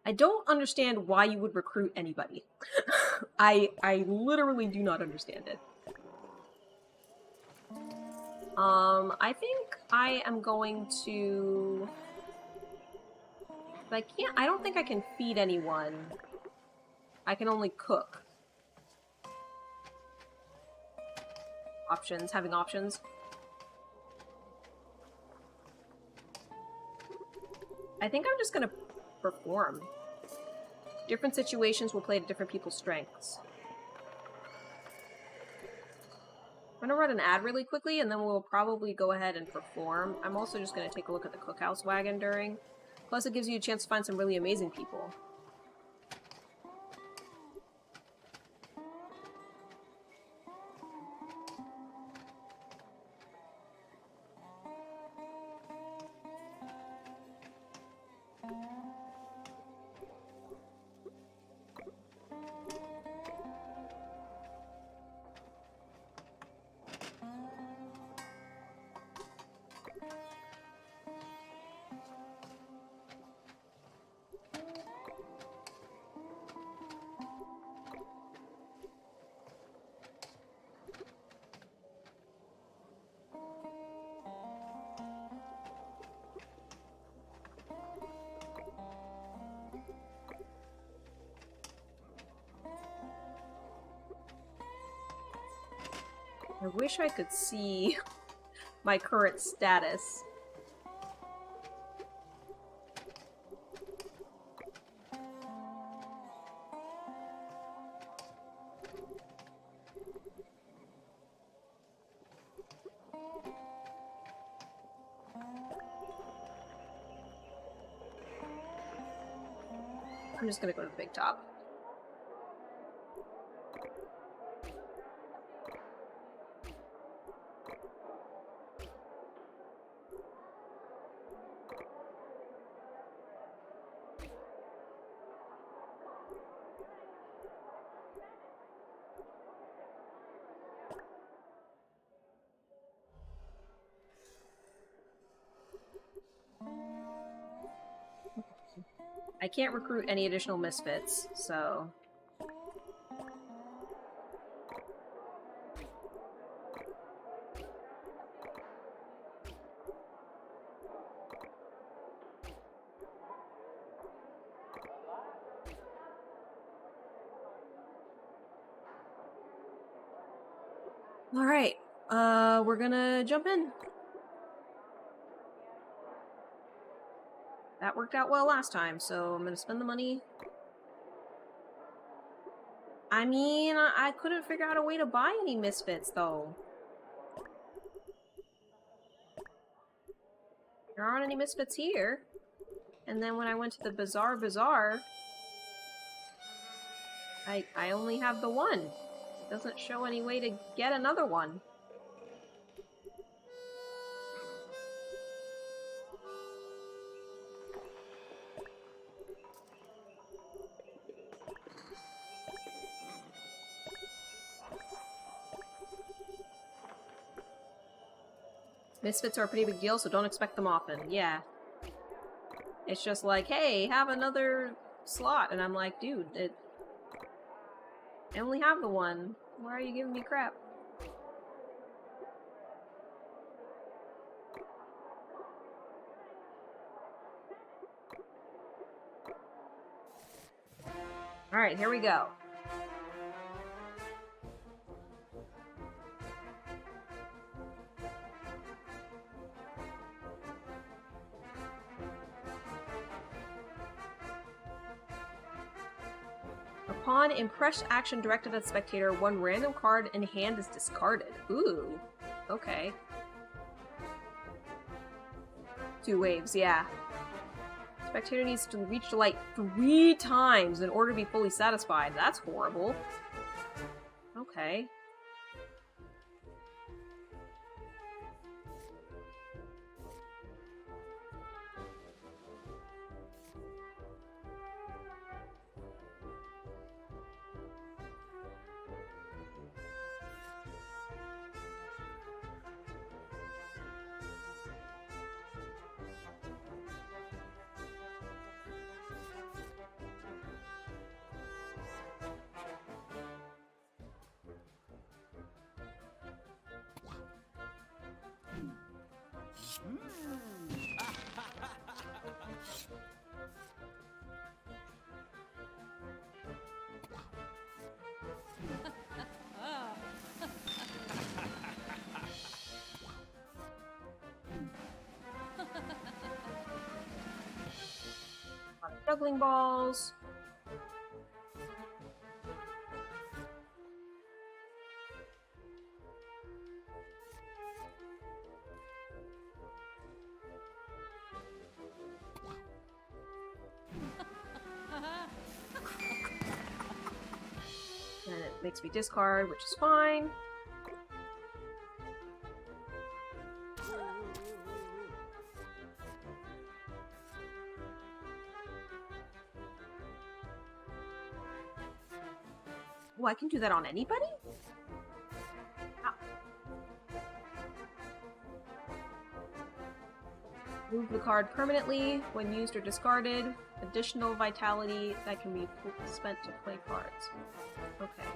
I don't understand why you would recruit anybody. I literally do not understand it. I think I am going to... But I don't think I can feed anyone. I can only cook. Options, having options. I think I'm just gonna perform. Different situations will play to different people's strengths. I'm gonna run an ad really quickly, and then we'll probably go ahead and perform. I'm also just gonna take a look at the cookhouse wagon during. Plus, it gives you a chance to find some really amazing people. I wish I could see my current status. I'm just gonna go to the big top. I can't recruit any additional misfits, so... Alright, we're gonna jump in. That worked out well last time, so I'm gonna spend the money. I mean, I couldn't figure out a way to buy any misfits, though. There aren't any misfits here. And then when I went to the bazaar, I only have the one. It doesn't show any way to get another one. Misfits are a pretty big deal, so don't expect them often. Yeah. It's just like, hey, have another slot. And I'm like, dude, I only have the one. Why are you giving me crap? Alright, here we go. Upon impressed action directed at the spectator, one random card in hand is discarded. Ooh. Okay. 2 waves, yeah. Spectator needs to reach the light 3 times in order to be fully satisfied. That's horrible. Okay. Juggling balls. And it makes me discard, which is fine. Oh, I can do that on anybody? Ow. Move the card permanently when used or discarded. Additional vitality that can be spent to play cards. Okay.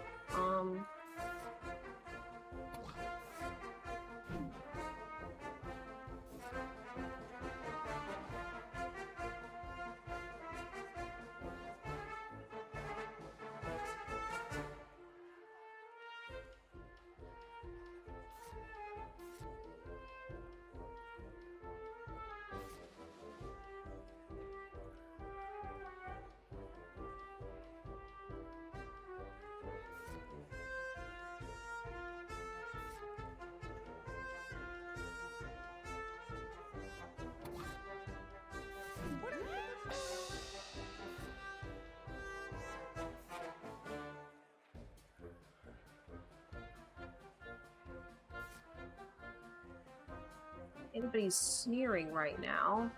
anybody's sneering right now.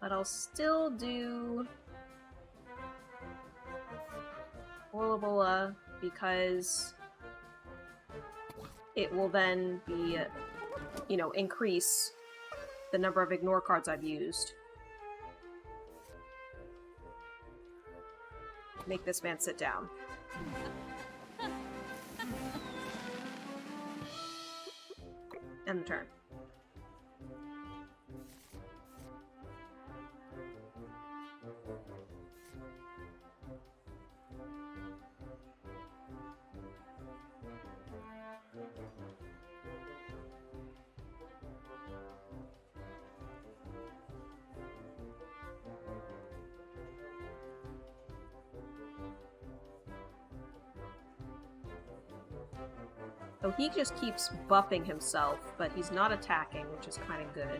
But I'll still do Wolabola because it will then be, you know, increase the number of ignore cards I've used. Make this man sit down. End the turn. So he just keeps buffing himself, but he's not attacking, which is kind of good.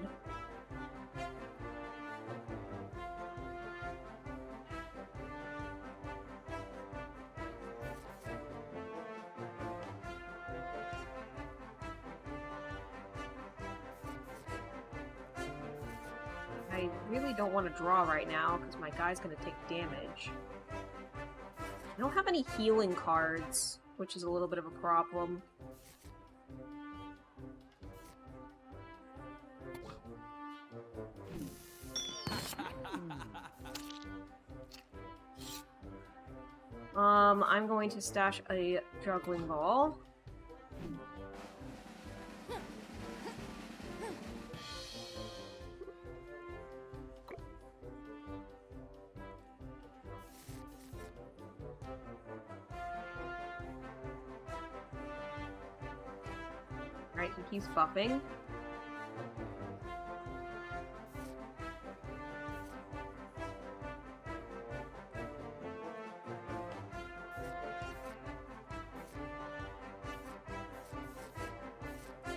I really don't want to draw right now, because my guy's going to take damage. I don't have any healing cards, which is a little bit of a problem. I'm going to stash a juggling ball. Right, he keeps buffing.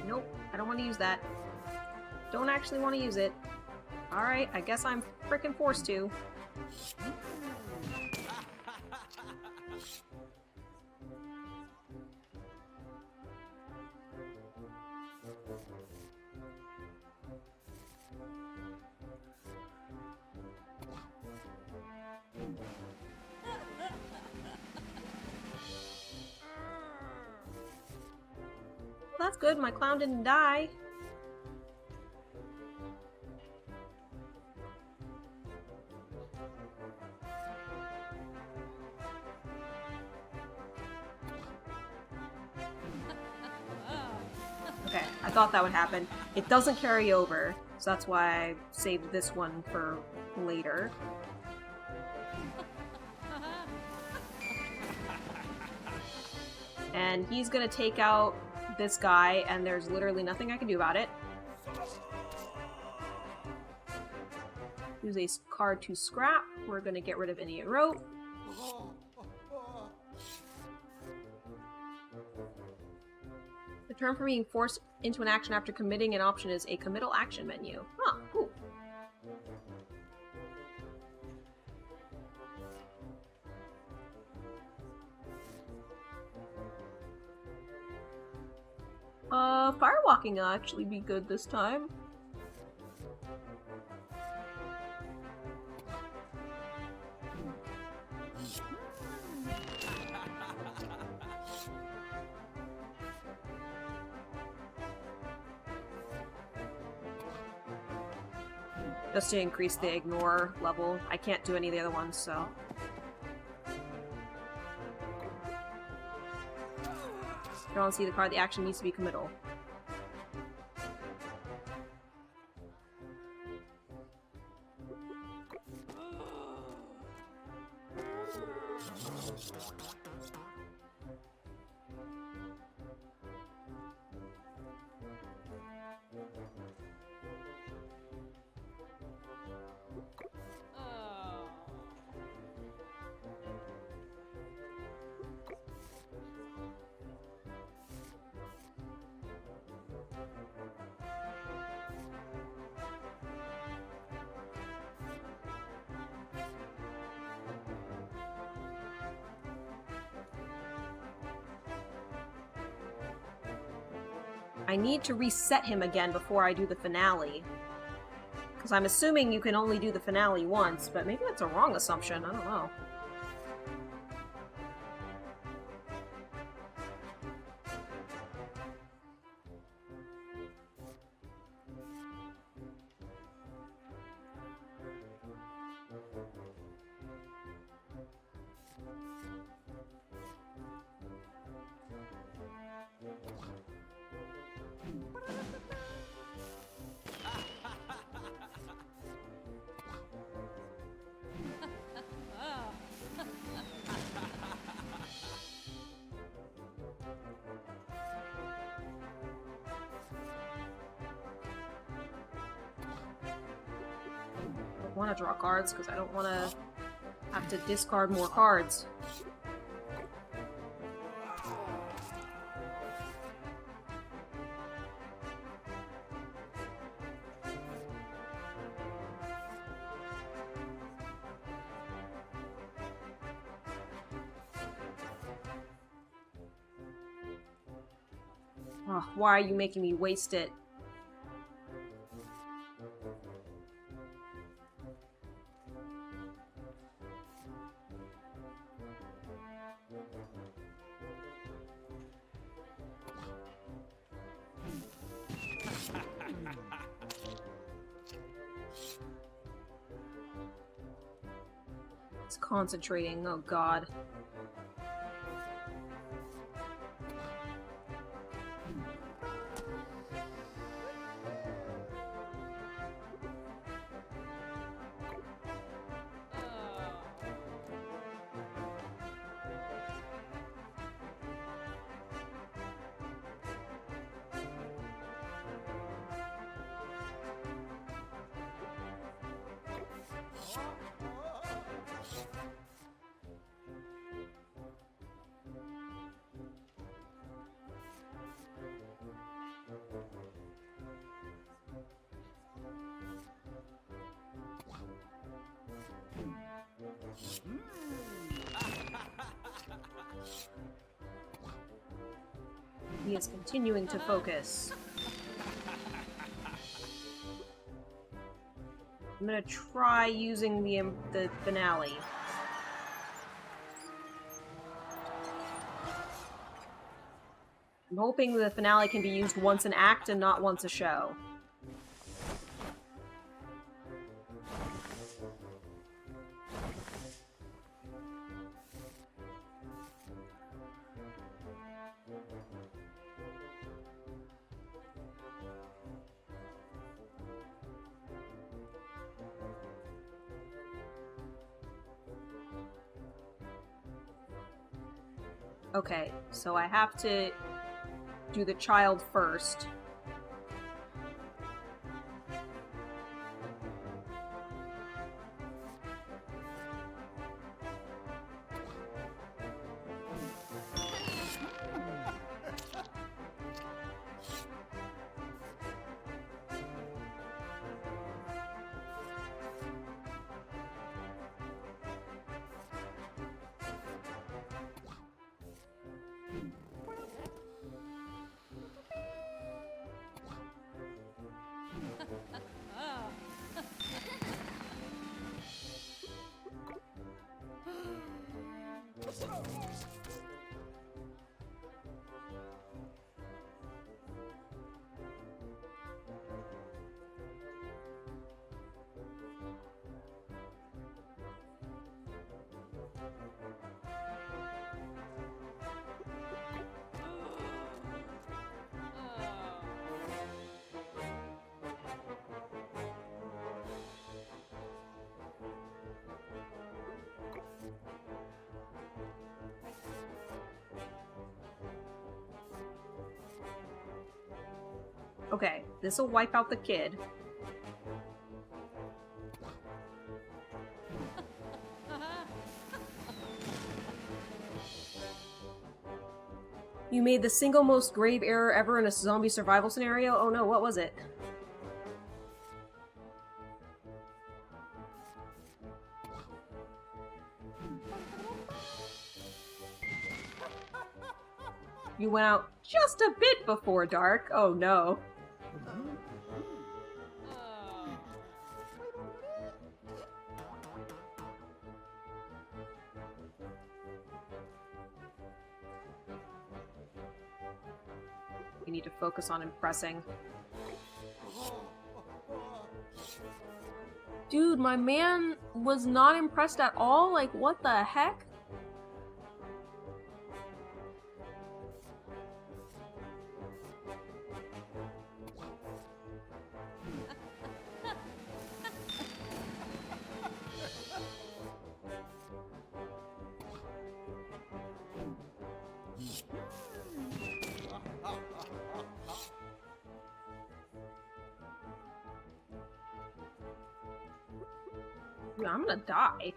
Nope, I don't want to use that. Don't actually want to use it. Alright, I guess I'm frickin' forced to. Well, that's good, my clown didn't die. Okay, I thought that would happen. It doesn't carry over, so that's why I saved this one for later. And he's gonna take out this guy, and there's literally nothing I can do about it. Use a card to scrap. We're gonna get rid of Indian Rope. The term for being forced into an action after committing an option is a committal action menu. Huh, cool. Firewalking will actually be good this time. Just to increase the ignore level. I can't do any of the other ones, so. Draw and see the card. The action needs to be committal. I need to reset him again before I do the finale. Because I'm assuming you can only do the finale once, but maybe that's a wrong assumption. I don't know. I want to draw cards because I don't want to have to discard more cards. Oh, why are you making me waste it? It's concentrating, oh god. He is continuing to focus. I'm gonna try using the finale. I'm hoping the finale can be used once an act and not once a show. Okay, so I have to do the child first. Okay, this'll wipe out the kid. You made the single most grave error ever in a zombie survival scenario? Oh no, what was it? You went out just a bit before dark. Oh no. We need to focus on impressing. Dude, my man was not impressed at all? Like, what the heck? Dude, I'm gonna die.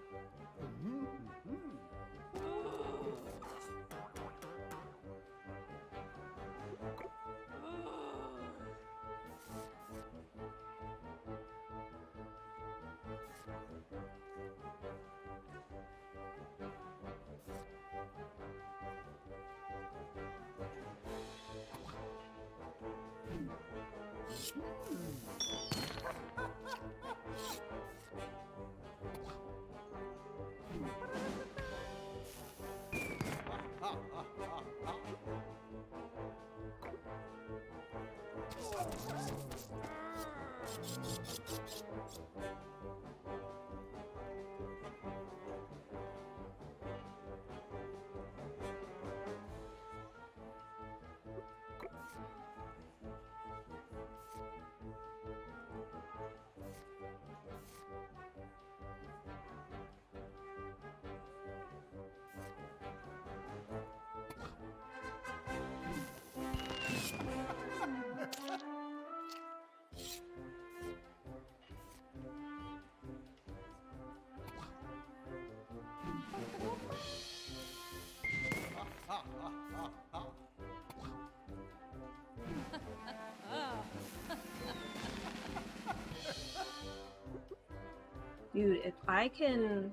Dude, if I can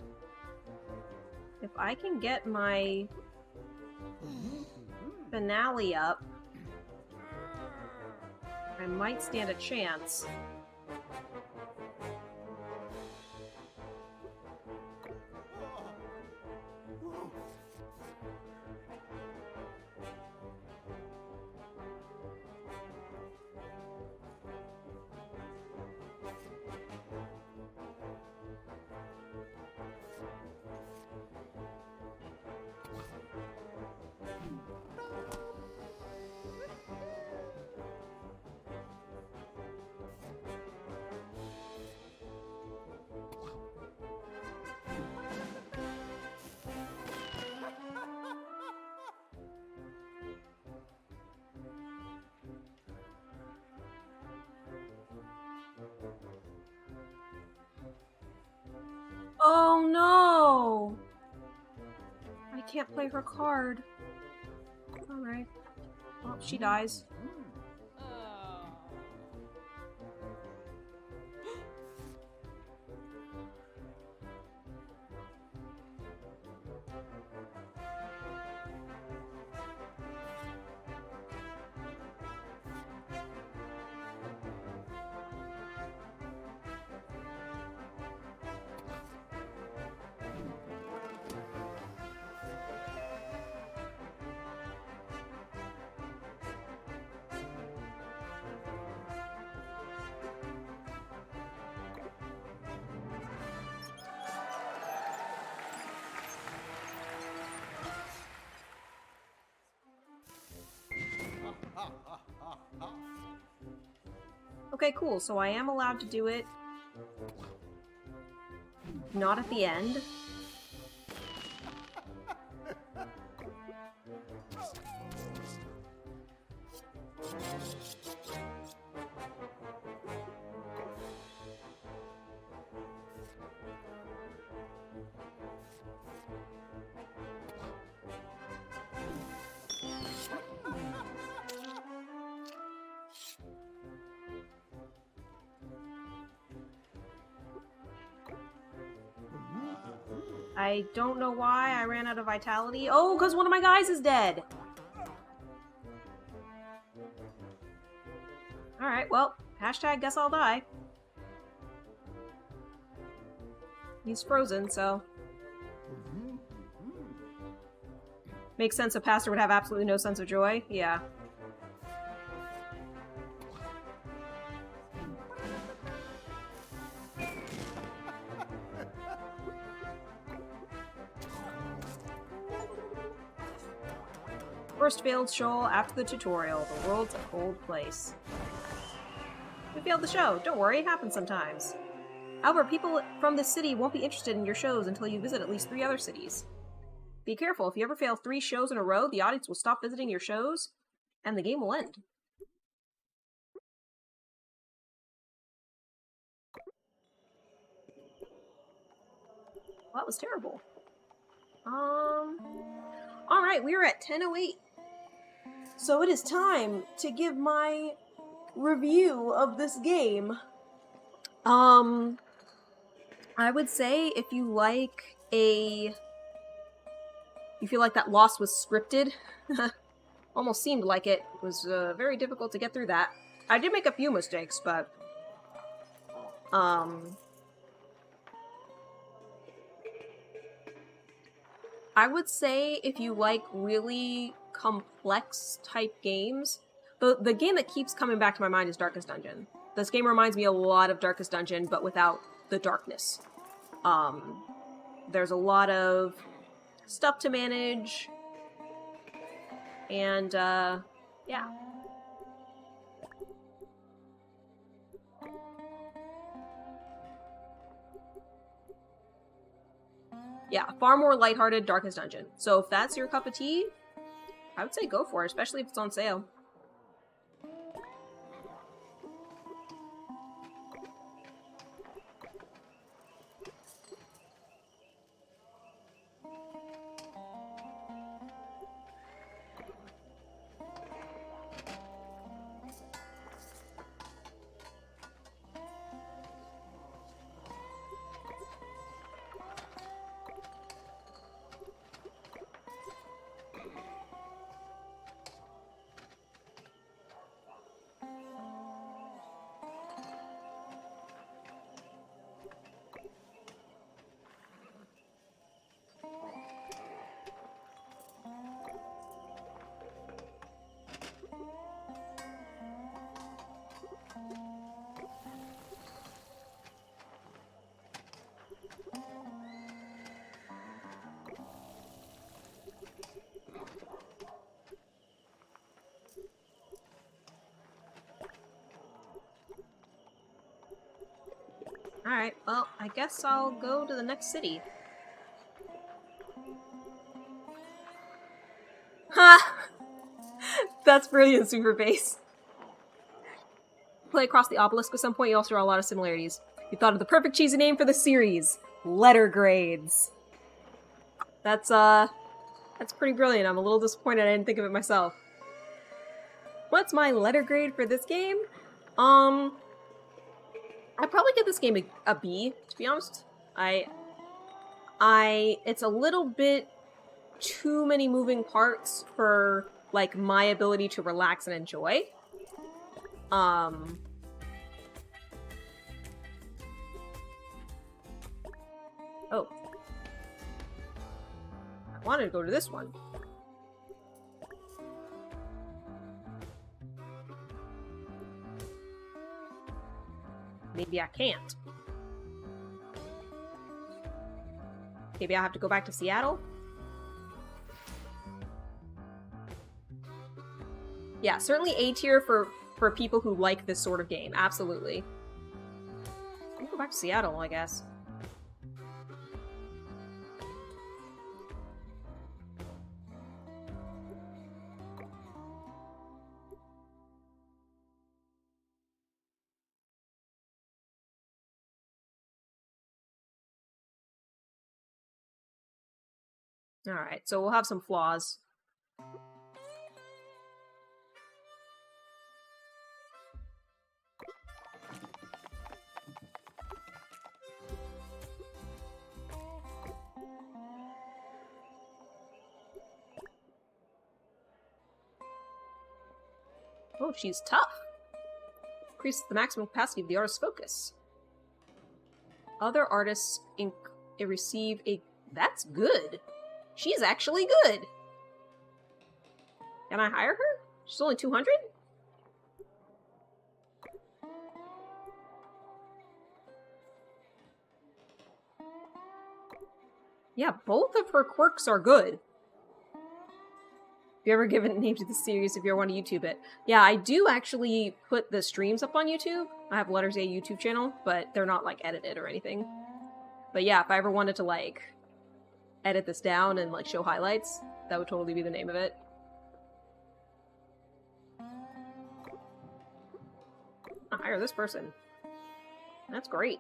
get my finale up, I might stand a chance. Oh no! I can't play her card. Alright. Well, she dies. Okay, cool. So I am allowed to do it. Not at the end. I don't know why I ran out of vitality. Oh, because one of my guys is dead! Alright, well, hashtag guess I'll die. He's frozen, so... Makes sense a pastor would have absolutely no sense of joy. Yeah. First failed shoal after the tutorial. The world's a cold place. We failed the show. Don't worry, it happens sometimes. However, people from this city won't be interested in your shows until you visit at least 3 other cities. Be careful, if you ever fail 3 shows in a row, the audience will stop visiting your shows, and the game will end. Well, that was terrible. Alright, we are at 10:08. So it is time to give my review of this game. I would say if you like you feel like that loss was scripted, almost seemed like it. It was very difficult to get through that. I did make a few mistakes, but I would say if you like really complex type games, the game that keeps coming back to my mind is Darkest Dungeon. This game reminds me a lot of Darkest Dungeon, but without the darkness. There's a lot of stuff to manage, and yeah. Yeah, far more lighthearted Darkest Dungeon. So if that's your cup of tea, I would say go for it, especially if it's on sale. Alright, well, I guess I'll go to the next city. Ha! That's brilliant, Super Base. Play across the obelisk at some point, you also draw a lot of similarities. You thought of the perfect cheesy name for the series. Letter grades. That's pretty brilliant. I'm a little disappointed I didn't think of it myself. What's my letter grade for this game? I'd probably give this game a B, to be honest. It's a little bit too many moving parts for, like, my ability to relax and enjoy. Oh. I wanted to go to this one. Maybe I can't. Maybe I have to go back to Seattle? Yeah, certainly A tier for people who like this sort of game. Absolutely. I'll go back to Seattle, I guess. Alright, so we'll have some flaws. Oh, she's tough. Increases the maximum capacity of the artist's focus. Other artists receive a... That's good. She's actually good. Can I hire her? She's only 200? Yeah, both of her quirks are good. If you ever given a name to the series, if you ever want to YouTube it. Yeah, I do actually put the streams up on YouTube. I have Letters A YouTube channel, but they're not, like, edited or anything. But yeah, if I ever wanted to, like, edit this down and, like, show highlights, that would totally be the name of it. I'll hire this person. That's great.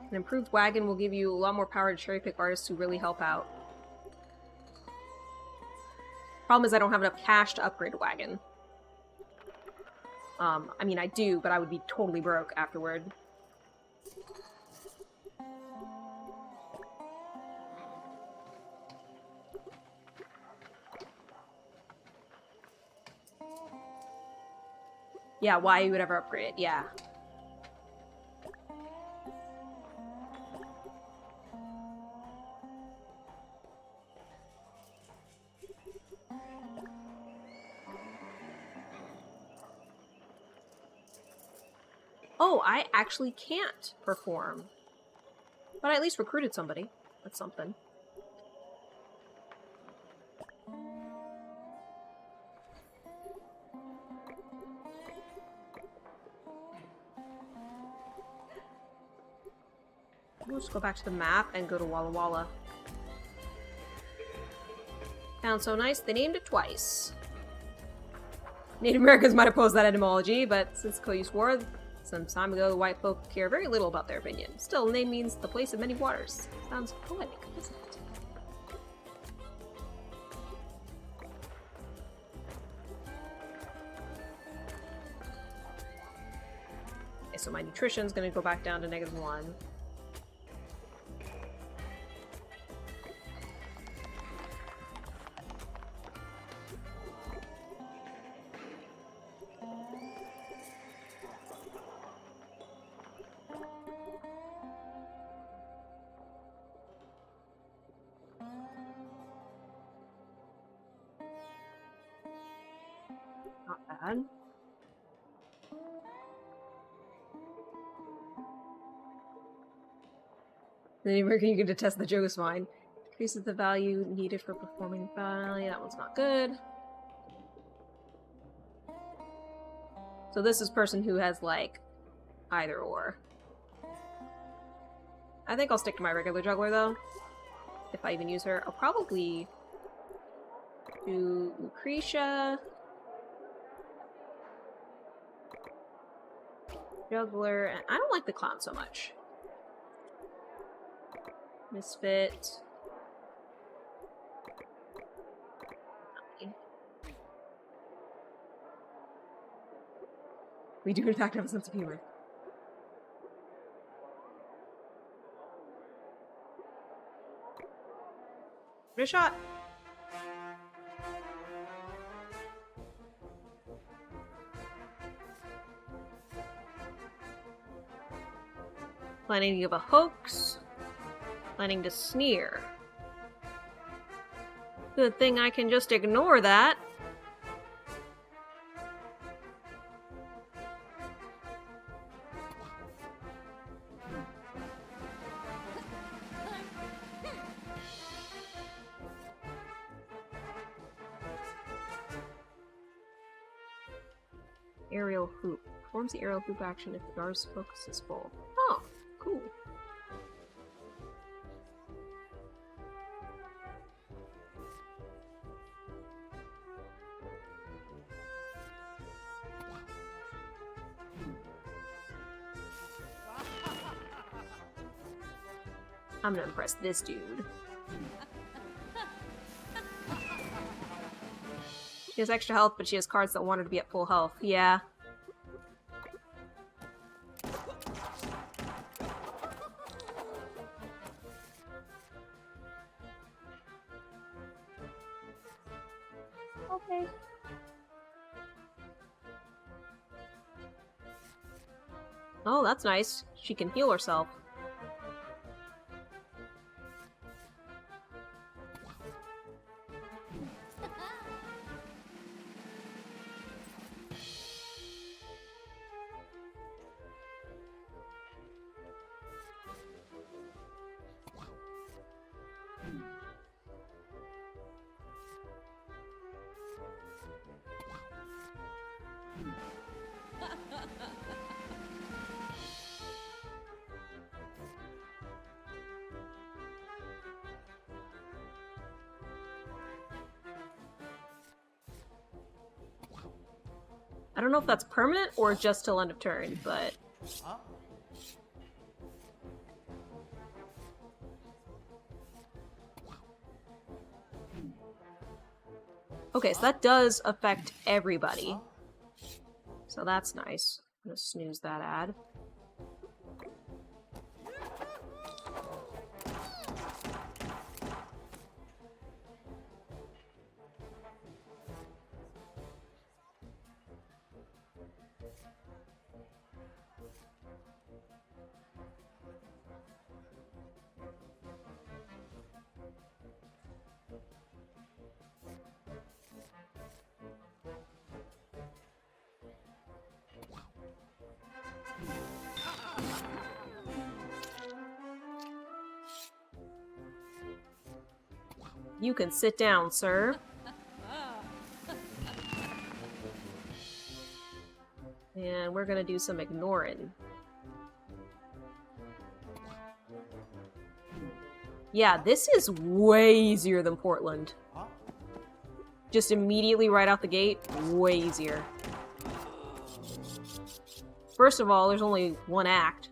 An improved wagon will give you a lot more power to cherry pick artists who really help out. Problem is I don't have enough cash to upgrade a wagon. I mean, I do, but I would be totally broke afterward. Yeah, why you would ever upgrade it, yeah. Oh, I actually can't perform. But I at least recruited somebody. That's something. We'll just go back to the map and go to Walla Walla. Sounds so nice, they named it twice. Native Americans might oppose that etymology, but since co-use war some time ago, the white folk care very little about their opinion. Still, the name means the place of many waters. Sounds poetic, doesn't it? Okay, so my nutrition's gonna go back down to -1. Not bad. The American you can detest the joke is fine. Increases the value needed for performing value. That one's not good. So this is person who has like either or. I think I'll stick to my regular juggler though. If I even use her. I'll probably do Lucretia. Juggler, and I don't like the clown so much. Misfit. We do in fact have a sense of humor. Give it a shot. Planning to give a hoax. Planning to sneer. Good thing I can just ignore that. Aerial hoop. Performs the aerial hoop action if the guard's focus is full. Oh, cool. I'm gonna impress this dude. She has extra health, but she has cards that want her to be at full health. Yeah, Okay. Oh, that's nice. She can heal herself. I don't know if that's permanent or just till end of turn, but... Okay, so that does affect everybody. So that's nice. I'm gonna snooze that ad. You can sit down, sir. And we're gonna do some ignoring. Yeah, this is way easier than Portland. Just immediately right out the gate, way easier. First of all, there's only one act.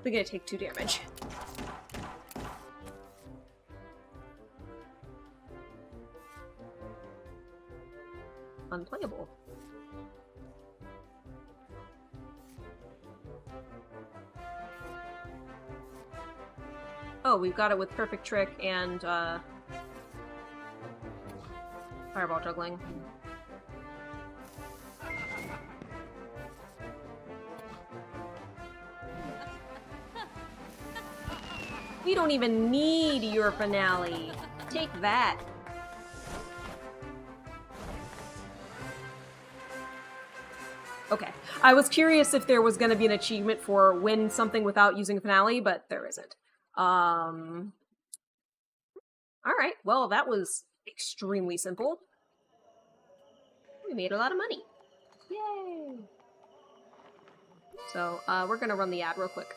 We're gonna take 2 damage. Unplayable. Oh, we've got it with Perfect Trick and, Fireball Juggling. We don't even need your finale. Take that. Okay. I was curious if there was going to be an achievement for win something without using finale, but there isn't. Alright, well, that was extremely simple. We made a lot of money. Yay! So, we're gonna run the ad real quick.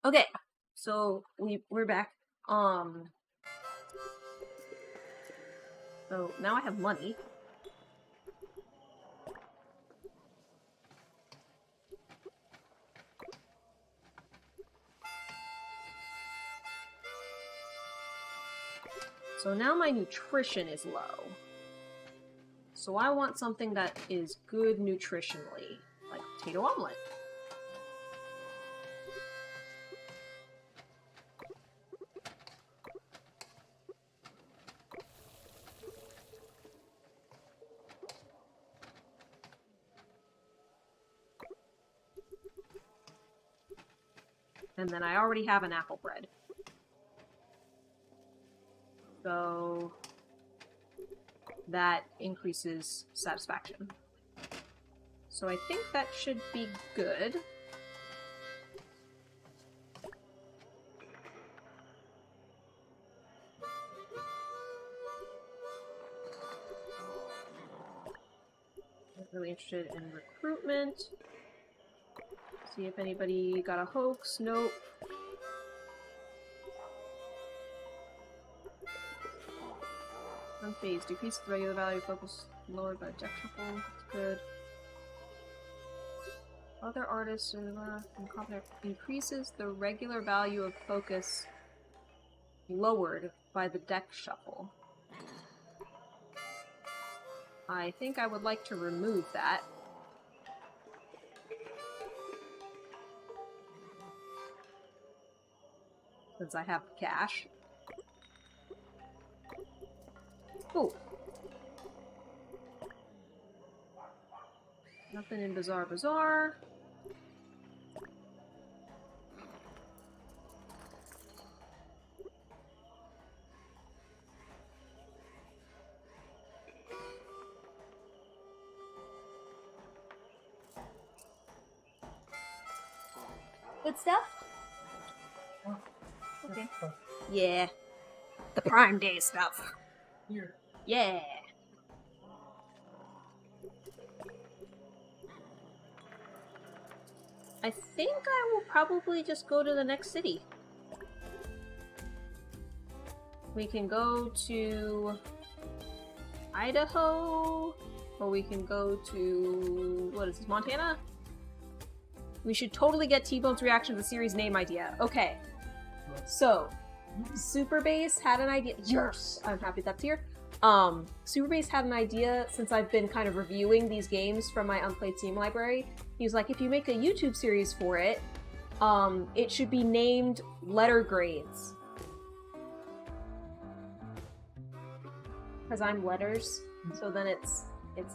Okay, so we're back. So now I have money. So now my nutrition is low. So I want something that is good nutritionally, like potato omelet. And then I already have an apple bread. So that increases satisfaction. So I think that should be good. Not really interested in recruitment. See if anybody got a hoax. Nope. Unfazed. Decrease the regular value focus lowered by deck shuffle. That's good. Other artists increases the regular value of focus lowered by the deck shuffle. I think I would like to remove that. Since I have cash. Ooh. Nothing in Bazaar. Good stuff? Okay. Yeah. The Prime Day stuff. Here. Yeah. I think I will probably just go to the next city. We can go to Idaho, or we can go to, what is this, Montana? We should totally get T-Bone's reaction to the series name idea. Okay. So, Superbase had an idea. Yes! I'm happy that's here. Superbase had an idea since I've been kind of reviewing these games from my Unplayed Steam library. He was like, if you make a YouTube series for it, it should be named Letter Grades. Because I'm letters, so then it's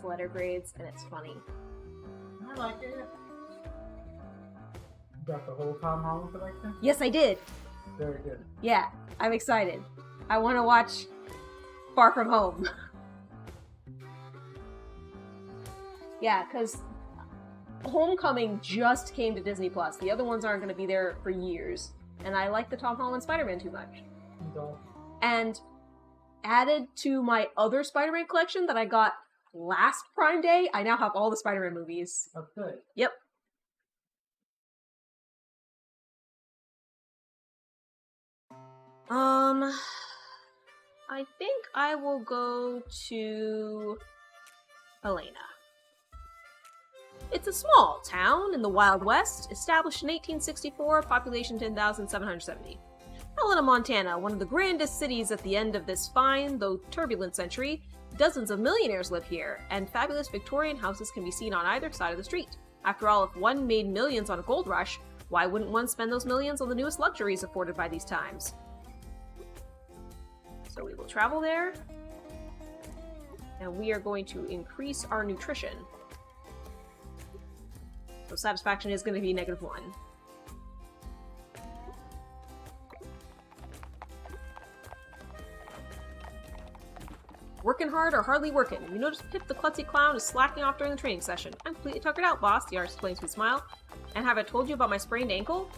letter grades and it's funny. I like it. You got the whole Tom Holland collection? Yes, I did. Very good. Yeah, I'm excited. I want to watch Far From Home. Yeah, because Homecoming just came to Disney Plus. The other ones aren't going to be there for years. And I like the Tom Holland Spider-Man too much. And added to my other Spider-Man collection that I got last Prime Day, I now have all the Spider-Man movies. That's good. Yep. I think I will go to Helena. It's a small town in the Wild West, established in 1864, population 10,770. Helena, Montana, one of the grandest cities at the end of this fine, though turbulent century. Dozens of millionaires live here, and fabulous Victorian houses can be seen on either side of the street. After all, if one made millions on a gold rush, why wouldn't one spend those millions on the newest luxuries afforded by these times? So we will travel there, and we are going to increase our nutrition. So satisfaction is going to be -1. Working hard or hardly working? You notice Pip the klutzy clown is slacking off during the training session. I'm completely tuckered out, boss, the artist explains with a smile. And have I told you about my sprained ankle?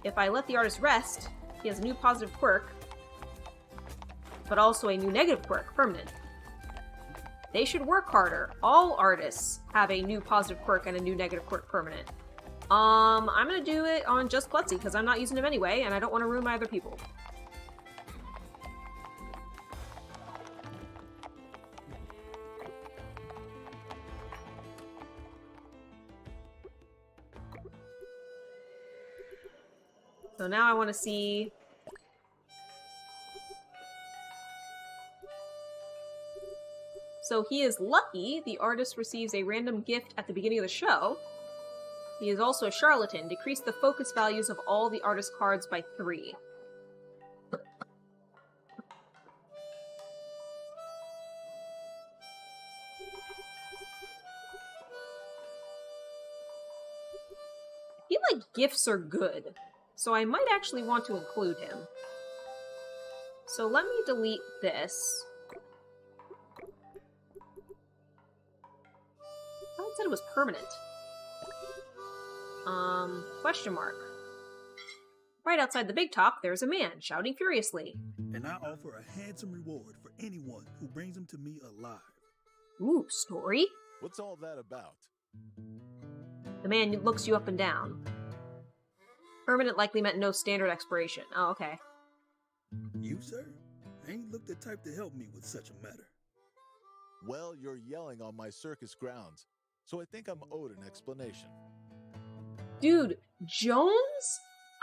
If I let the artist rest, he has a new positive quirk, but also a new negative quirk, permanent. They should work harder. All artists have a new positive quirk and a new negative quirk, permanent. I'm gonna do it on just Klutzy, because I'm not using him anyway, and I don't want to ruin my other people. So now I want to see... So he is lucky. The artist receives a random gift at the beginning of the show. He is also a charlatan. Decrease the focus values of all the artist cards by 3. I feel like gifts are good, so I might actually want to include him. So let me delete this. I thought it said it was permanent. Question mark. Right outside the big top, there's a man shouting furiously. And I offer a handsome reward for anyone who brings him to me alive. Ooh, story? What's all that about? The man looks you up and down. Permanent likely meant no standard expiration. Oh, okay. You, sir? Ain't look the type to help me with such a matter. Well, you're yelling on my circus grounds, so I think I'm owed an explanation. Dude, Jones?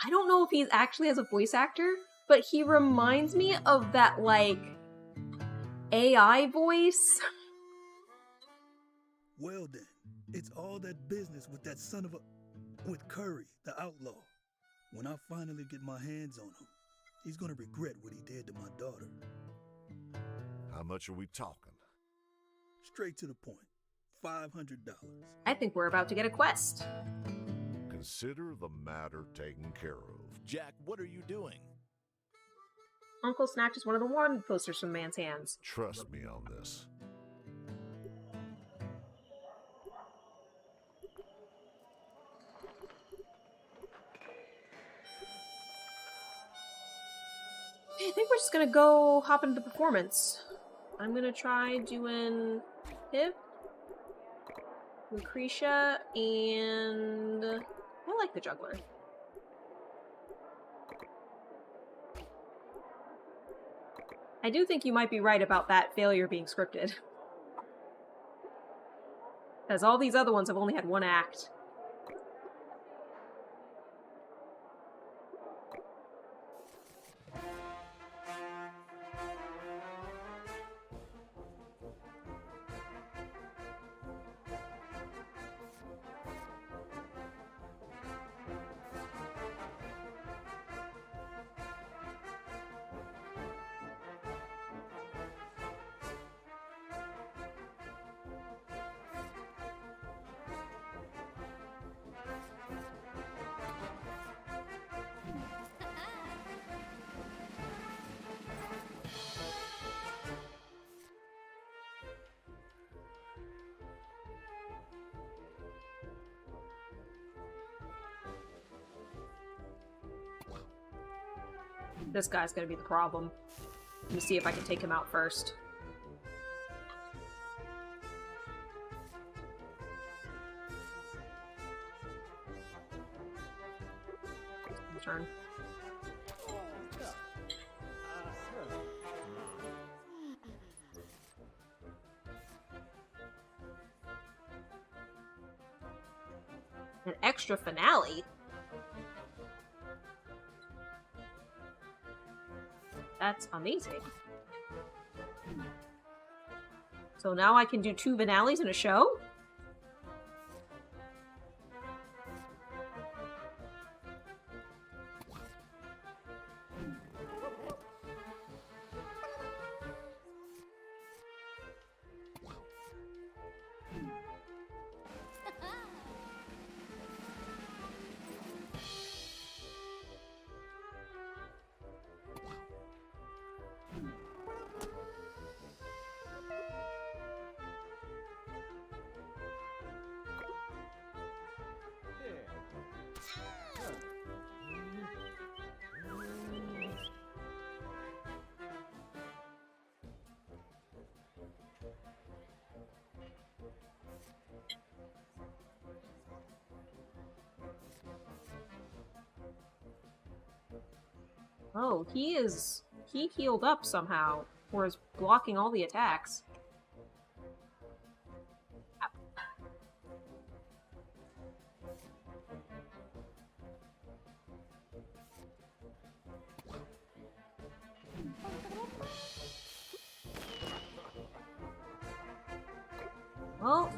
I don't know if he actually has a voice actor, but he reminds me of that, like, AI voice. Well then, it's all that business with that son of a... with Curry, the outlaw. When I finally get my hands on him, he's gonna regret what he did to my daughter. How much are we talking? Straight to the point. $500. I think we're about to get a quest. Consider the matter taken care of. Jack, what are you doing? Uncle snatches one of the wanted posters from the man's hands. Trust me on this. I think we're just gonna go hop into the performance. I'm gonna try doing Pip, Lucretia, and I like the juggler. I do think you might be right about that failure being scripted. Because all these other ones have only had one act. This guy's gonna be the problem. Let me see if I can take him out first. Turn. An extra finale? That's amazing. So now I can do 2 finales in a show? Oh, he healed up somehow, or is blocking all the attacks. Well,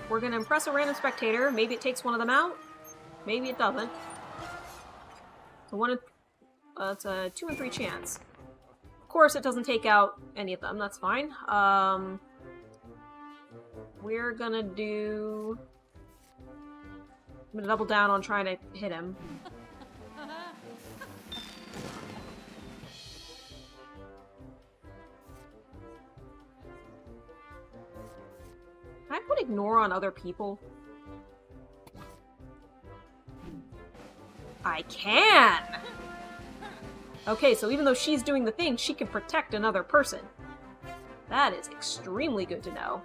we're gonna impress a random spectator. Maybe it takes one of them out. Maybe it doesn't. It's a 2 in 3 chance. Of course, it doesn't take out any of them. That's fine. We're gonna do... I'm gonna double down on trying to hit him. Can I put ignore on other people? I can! Okay, so even though she's doing the thing, she can protect another person. That is extremely good to know.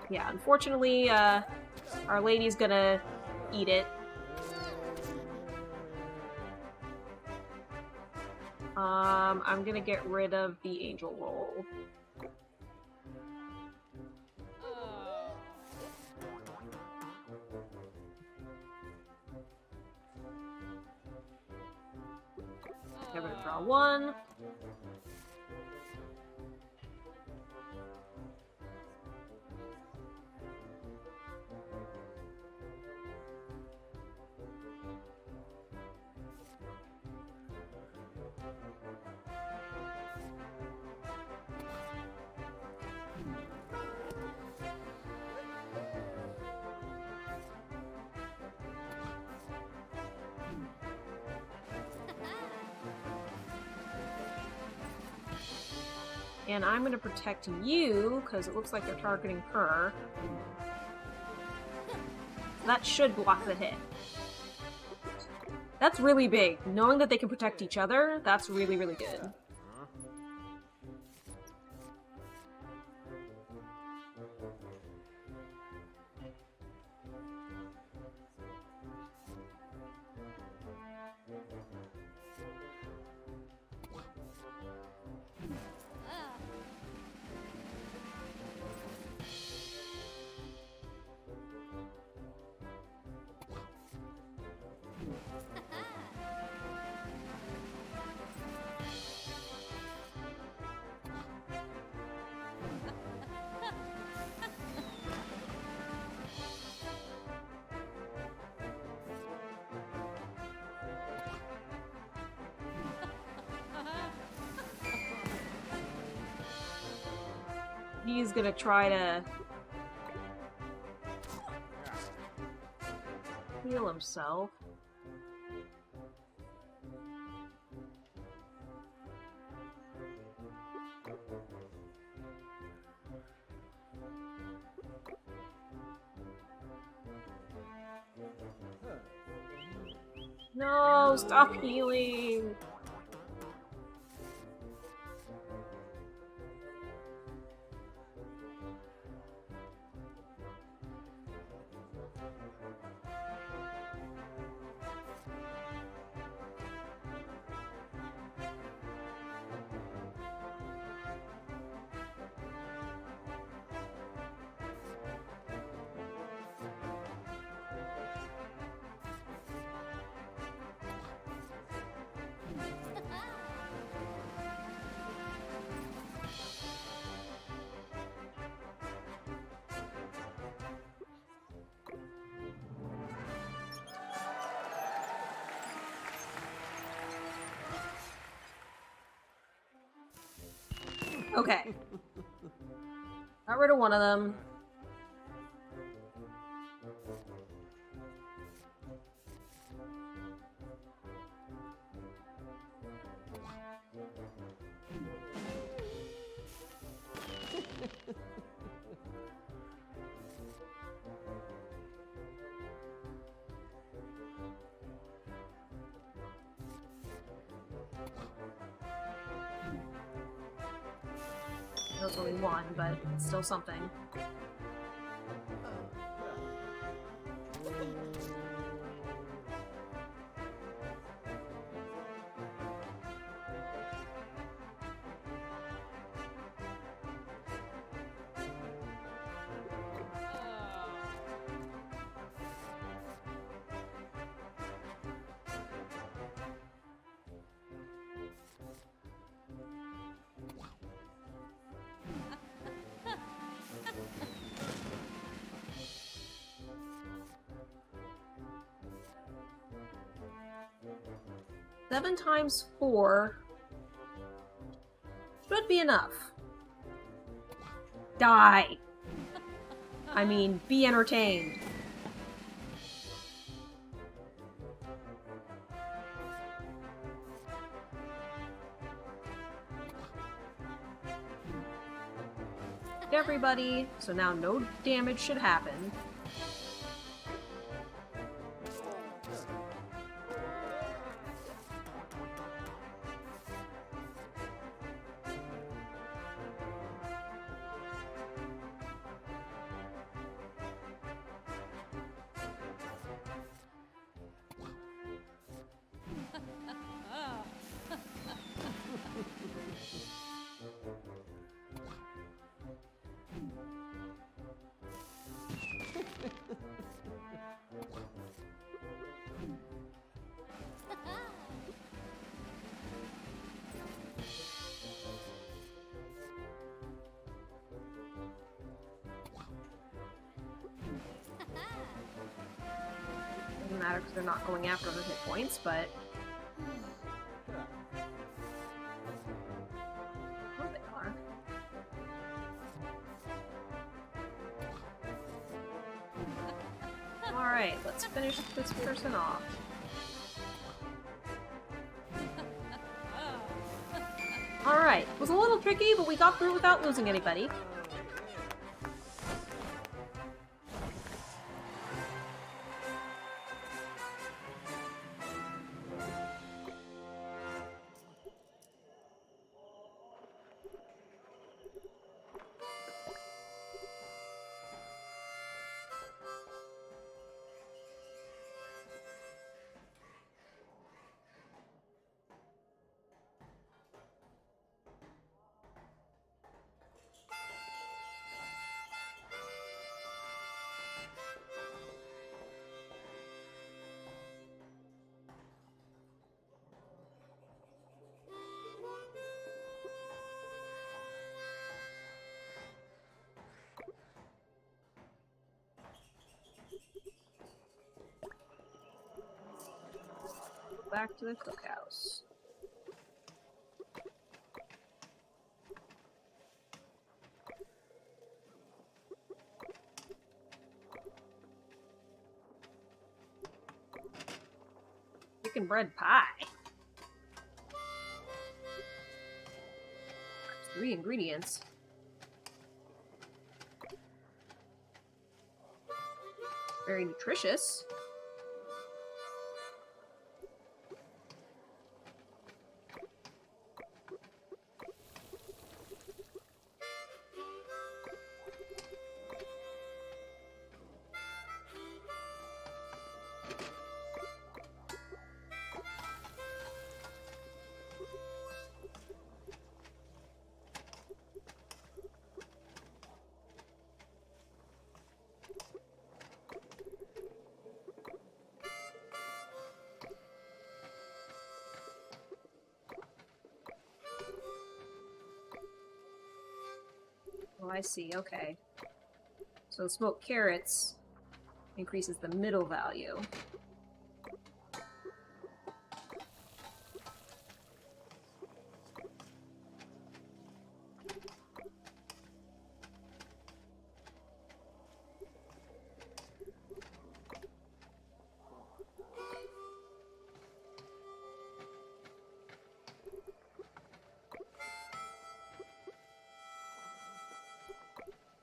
Yeah, unfortunately, our lady's gonna eat it. I'm gonna get rid of the angel roll. I'm gonna draw 1. And I'm gonna protect you, because it looks like they're targeting her. That should block the hit. That's really big. Knowing that they can protect each other, that's really, really good. He's gonna try to heal himself. No, stop healing! Okay. Got rid of one of them. know it's only one, but it's still something. Seven times 4 should be enough. Die! I mean, be entertained. Everybody, so now no damage should happen. Doesn't matter because they're not going after the hit points, but... Oh, they are. Alright, let's finish this person off. Alright, it was a little tricky, but we got through without losing anybody. Back to the cookhouse. Chicken bread pie. That's 3 ingredients. Very nutritious. Oh, I see, okay. So the smoked carrots increases the middle value.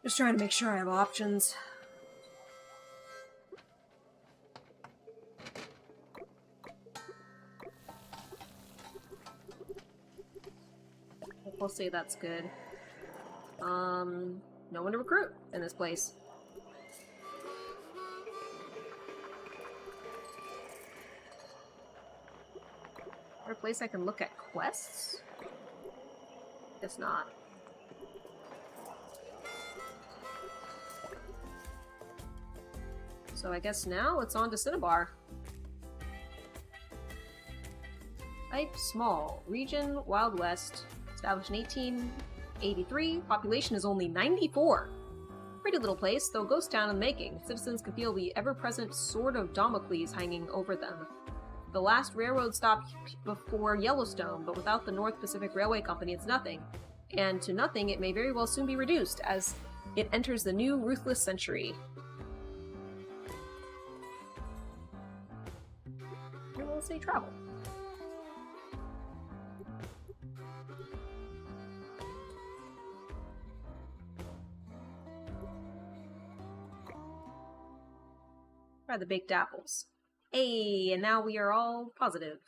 Just trying to make sure I have options. We'll say that's good. No one to recruit in this place. Is there a place I can look at quests? Guess not. So I guess now it's on to Cinnabar. Type small. Region Wild West. Established in 1883. Population is only 94. Pretty little place, though ghost town in the making. Citizens can feel the ever-present sword of Damocles hanging over them. The last railroad stopped before Yellowstone, but without the North Pacific Railway Company, it's nothing. And to nothing, it may very well soon be reduced, as it enters the new ruthless century. We'll say travel. Try the baked apples. Hey, and now we are all positive.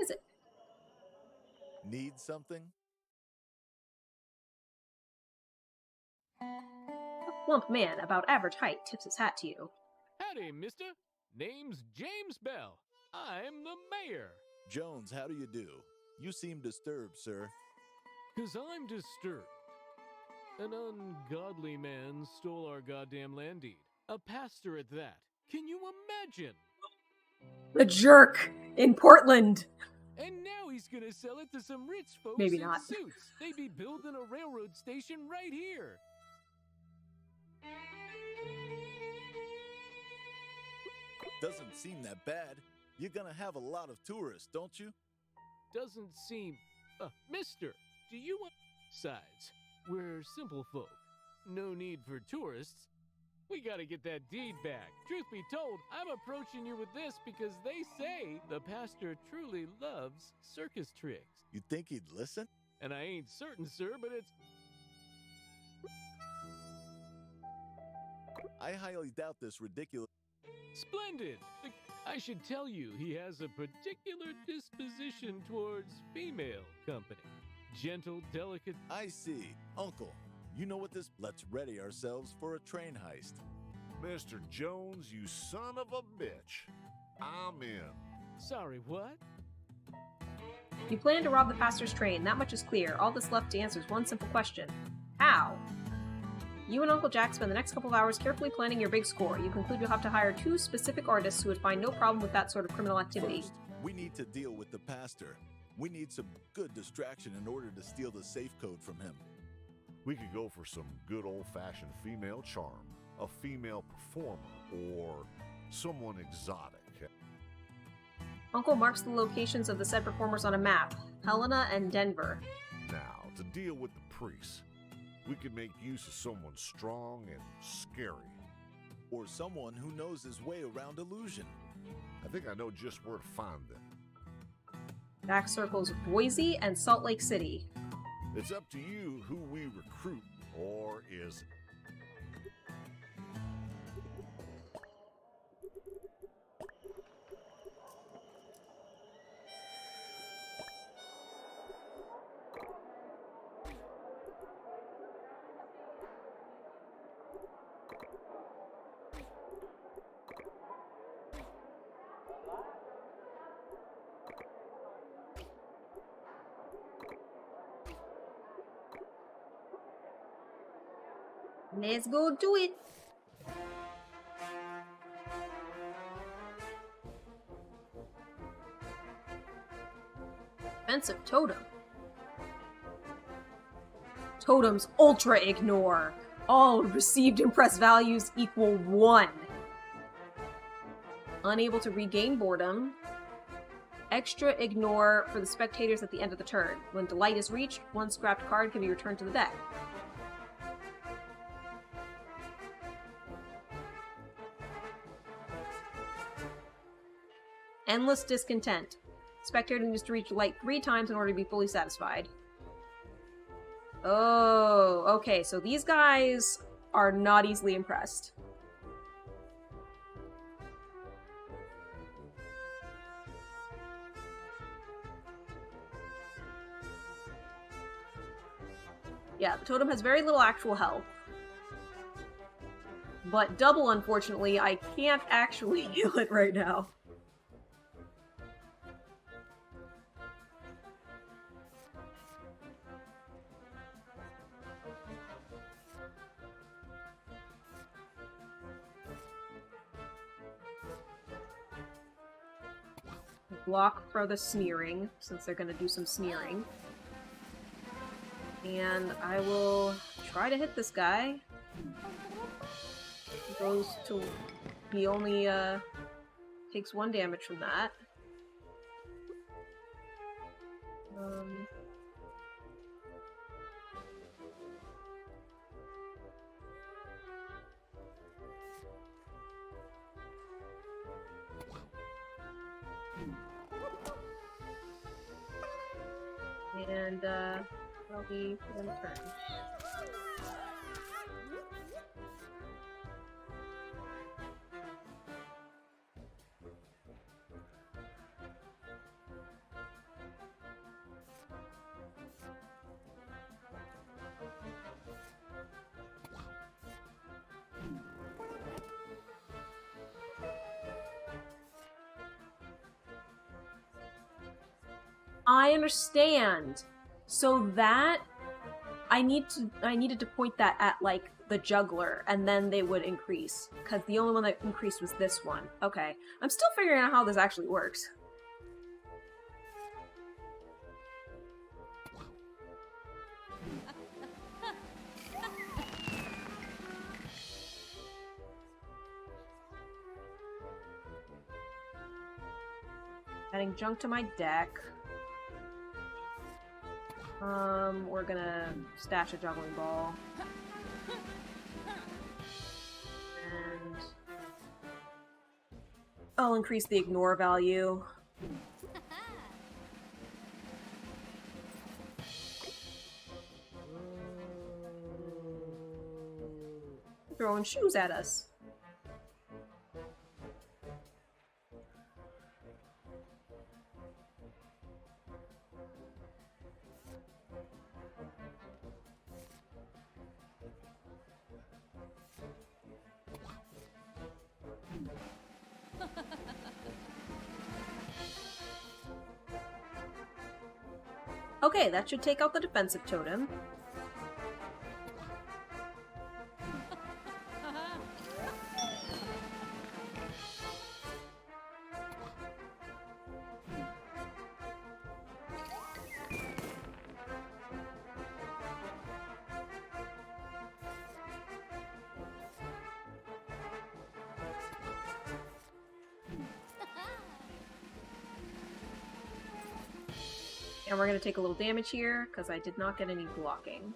Is it? Need something? A plump man, about average height, tips his hat to you. Howdy, mister. Name's James Bell. I'm the mayor. Jones, how do you do? You seem disturbed, sir. 'Cause I'm disturbed. An ungodly man stole our goddamn land deed. A pastor at that. Can you imagine? The jerk in Portland. And now he's gonna sell it to some rich folks Maybe in not. suits. They'd be building a railroad station right here. Doesn't seem that bad. You're gonna have a lot of tourists, don't you? Doesn't seem... mister, do you want... Besides, we're simple folk. No need for tourists. We gotta get that deed back. Truth be told, I'm approaching you with this because they say the pastor truly loves circus tricks. You think he'd listen? And I ain't certain, sir, but it's... I highly doubt this ridiculous... Splendid! I should tell you, he has a particular disposition towards female company. Gentle, delicate... I see. Uncle, you know what this... Let's ready ourselves for a train heist. Mr. Jones, you son of a bitch. I'm in. Sorry, what? You plan to rob the pastor's train, that much is clear. All that's left to answer is one simple question. How? You and Uncle Jack spend the next couple of hours carefully planning your big score. You conclude you'll have to hire 2 specific artists who would find no problem with that sort of criminal activity. First, we need to deal with the pastor. We need some good distraction in order to steal the safe code from him. We could go for some good old-fashioned female charm, a female performer, or someone exotic. Uncle marks the locations of the said performers on a map. Helena and Denver. Now, to deal with the priests, we could make use of someone strong and scary. Or someone who knows his way around illusion. I think I know just where to find them. Back circles Boise and Salt Lake City. It's up to you who we recruit, or is it? Let's go do it! Defensive totem. Totems ultra ignore. All received impress values equal 1. Unable to regain boredom. Extra ignore for the spectators at the end of the turn. When delight is reached, 1 scrapped card can be returned to the deck. Endless discontent. Spectator needs to reach light 3 times in order to be fully satisfied. Oh, okay, so these guys are not easily impressed. Yeah, the totem has very little actual health. But double, unfortunately, I can't actually heal it right now. Block for the sneering, since they're gonna do some sneering. And I will try to hit this guy. He only takes 1 damage from that. And that'll be for the turn. I understand. So that I needed to point that at like the juggler, and then they would increase. Because the only one that increased was this one. Okay. I'm still figuring out how this actually works. Adding junk to my deck. We're gonna stash a juggling ball. And I'll increase the ignore value. Throwing shoes at us. Okay, that should take out the defensive totem. And we're gonna take a little damage here, because I did not get any blocking.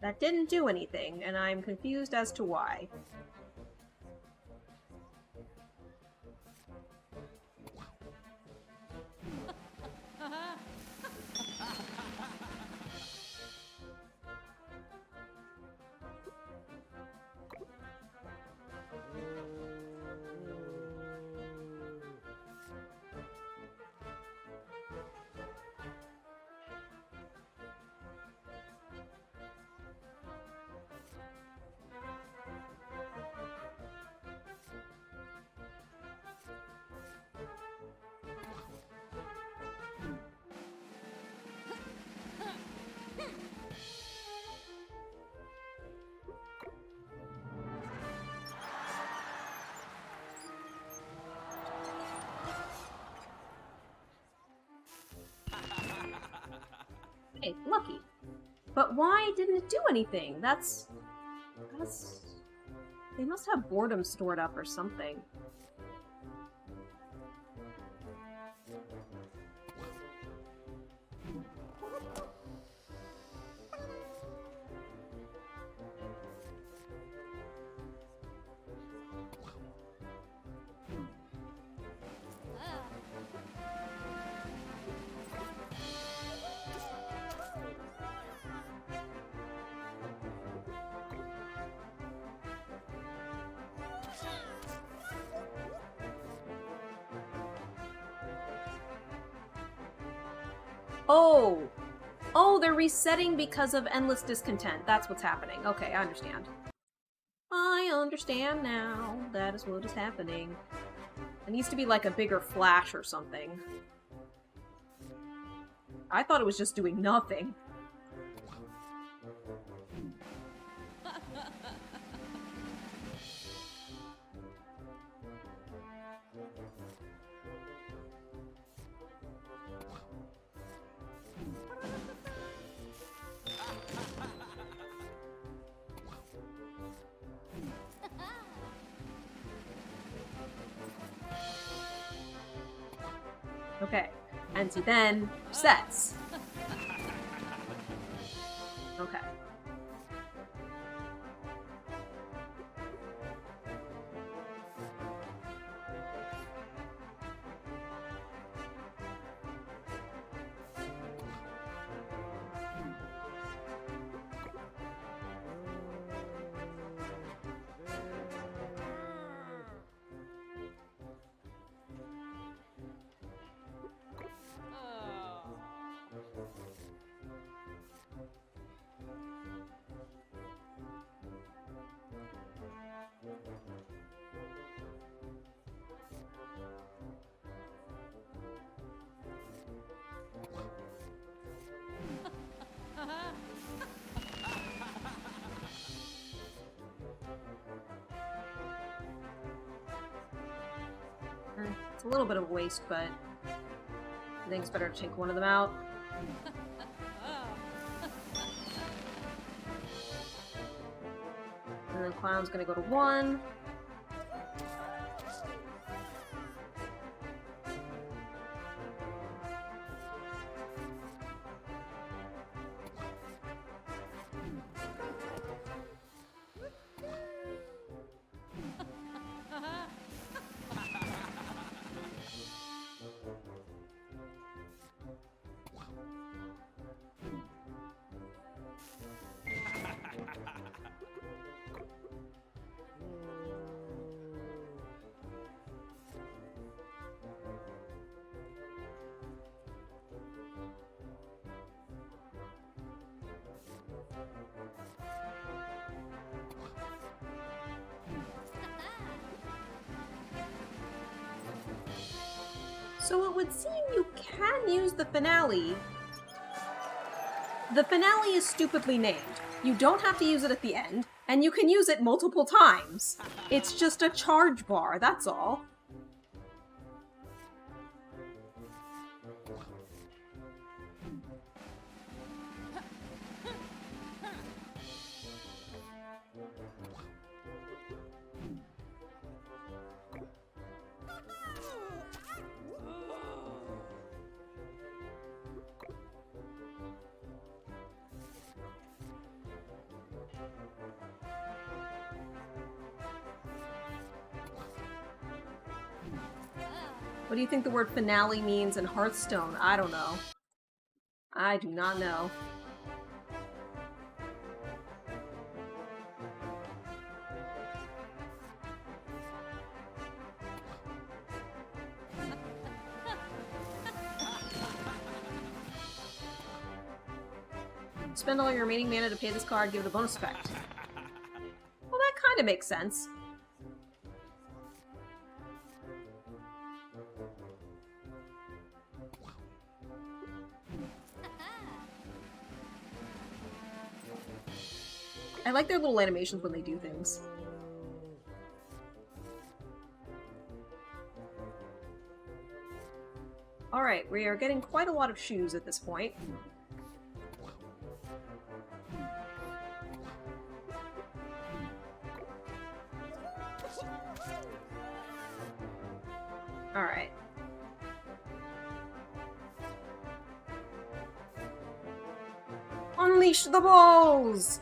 That didn't do anything, and I'm confused as to why. Hey, lucky. But why didn't it do anything? That's They must have boredom stored up or something. Oh! Oh, they're resetting because of endless discontent. That's what's happening. Okay, I understand. I understand now. That is what is happening. It needs to be like a bigger flash or something. I thought it was just doing nothing. Okay, and see then sets. Okay. It's a little bit of a waste, but I think it's better to take one of them out. And then Clown's gonna go to 1. So it would seem you can use the finale. The finale is stupidly named. You don't have to use it at the end, and you can use it multiple times. It's just a charge bar, that's all. What do you think the word finale means in Hearthstone? I don't know. I do not know. Spend all your remaining mana to pay this card, give it a bonus effect. Well, that kind of makes sense. I like their little animations when they do things. Alright, we are getting quite a lot of shoes at this point. Alright. Unleash the balls!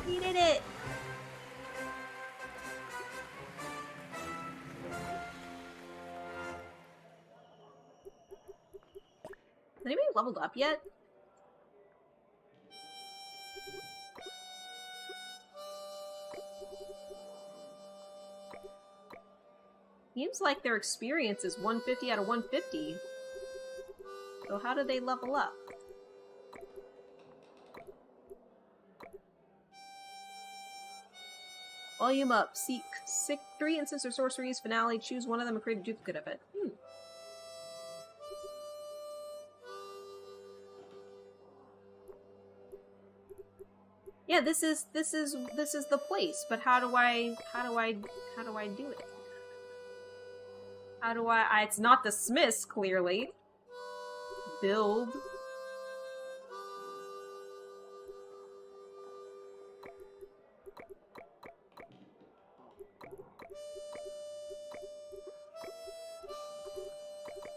We did it! Has anybody leveled up yet? Seems like their experience is 150 out of 150. So how do they level up? Volume up. Seek 3 instants or sorceries, finale, choose one of them and create a duplicate of it. Yeah, this is the place, but how do I do it? How do I it's not the Smiths, clearly. Build.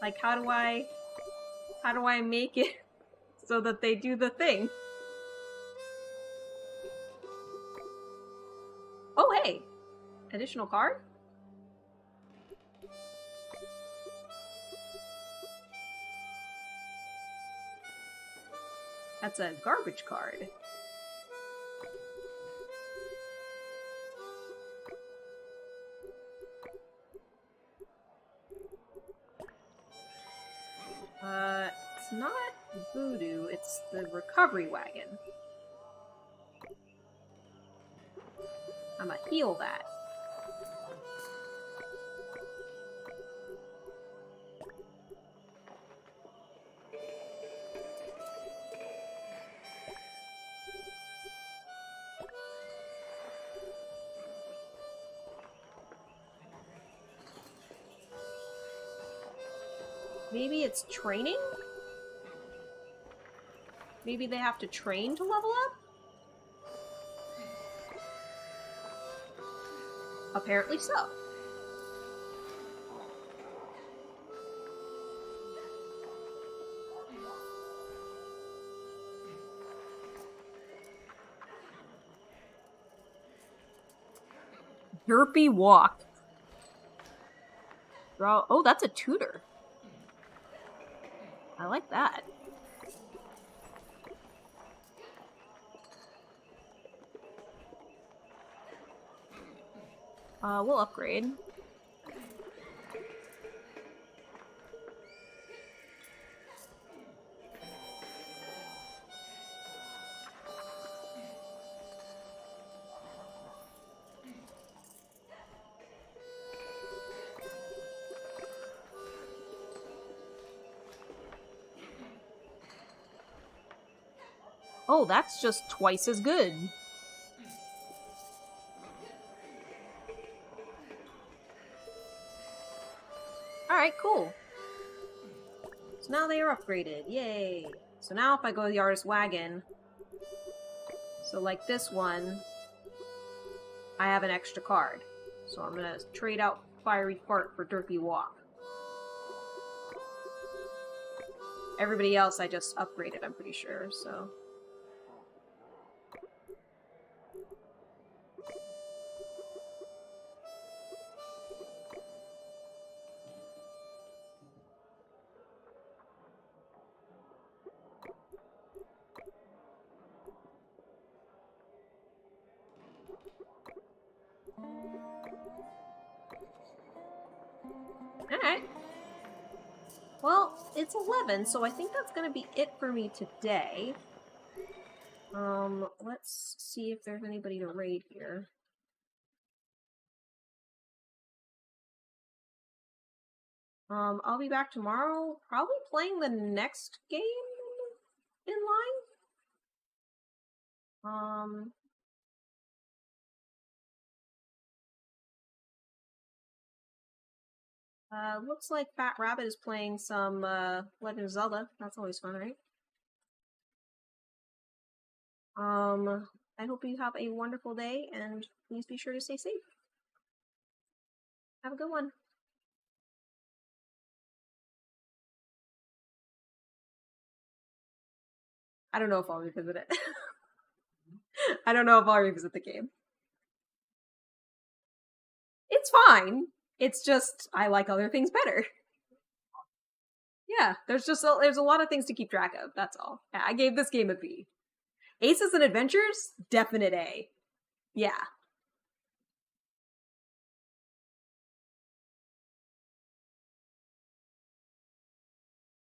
Like, how do I make it so that they do the thing? Oh, hey! Additional card? That's a garbage card. It's not voodoo, it's the recovery wagon. I'ma heal that. Maybe it's training? Maybe they have to train to level up? Apparently so. Derpy walk. Draw. Oh, that's a tutor. I like that. We'll upgrade. Oh, that's just twice as good. Alright, cool. So now they are upgraded. Yay! So now if I go to the artist wagon, so like this one, I have an extra card. So I'm gonna trade out Fiery Fart for Derpy Walk. Everybody else I just upgraded, I'm pretty sure, so... Alright. Well, it's 11, so I think that's gonna be it for me today. Let's see if there's anybody to raid here. I'll be back tomorrow, probably playing the next game in line. Looks like Fat Rabbit is playing some, Legend of Zelda. That's always fun, right? I hope you have a wonderful day, and please be sure to stay safe. Have a good one. I don't know if I'll revisit it. I don't know if I'll revisit the game. It's fine. It's just, I like other things better. Yeah, there's a lot of things to keep track of, that's all. Yeah, I gave this game a B. Aces and Adventures? Definite A. Yeah.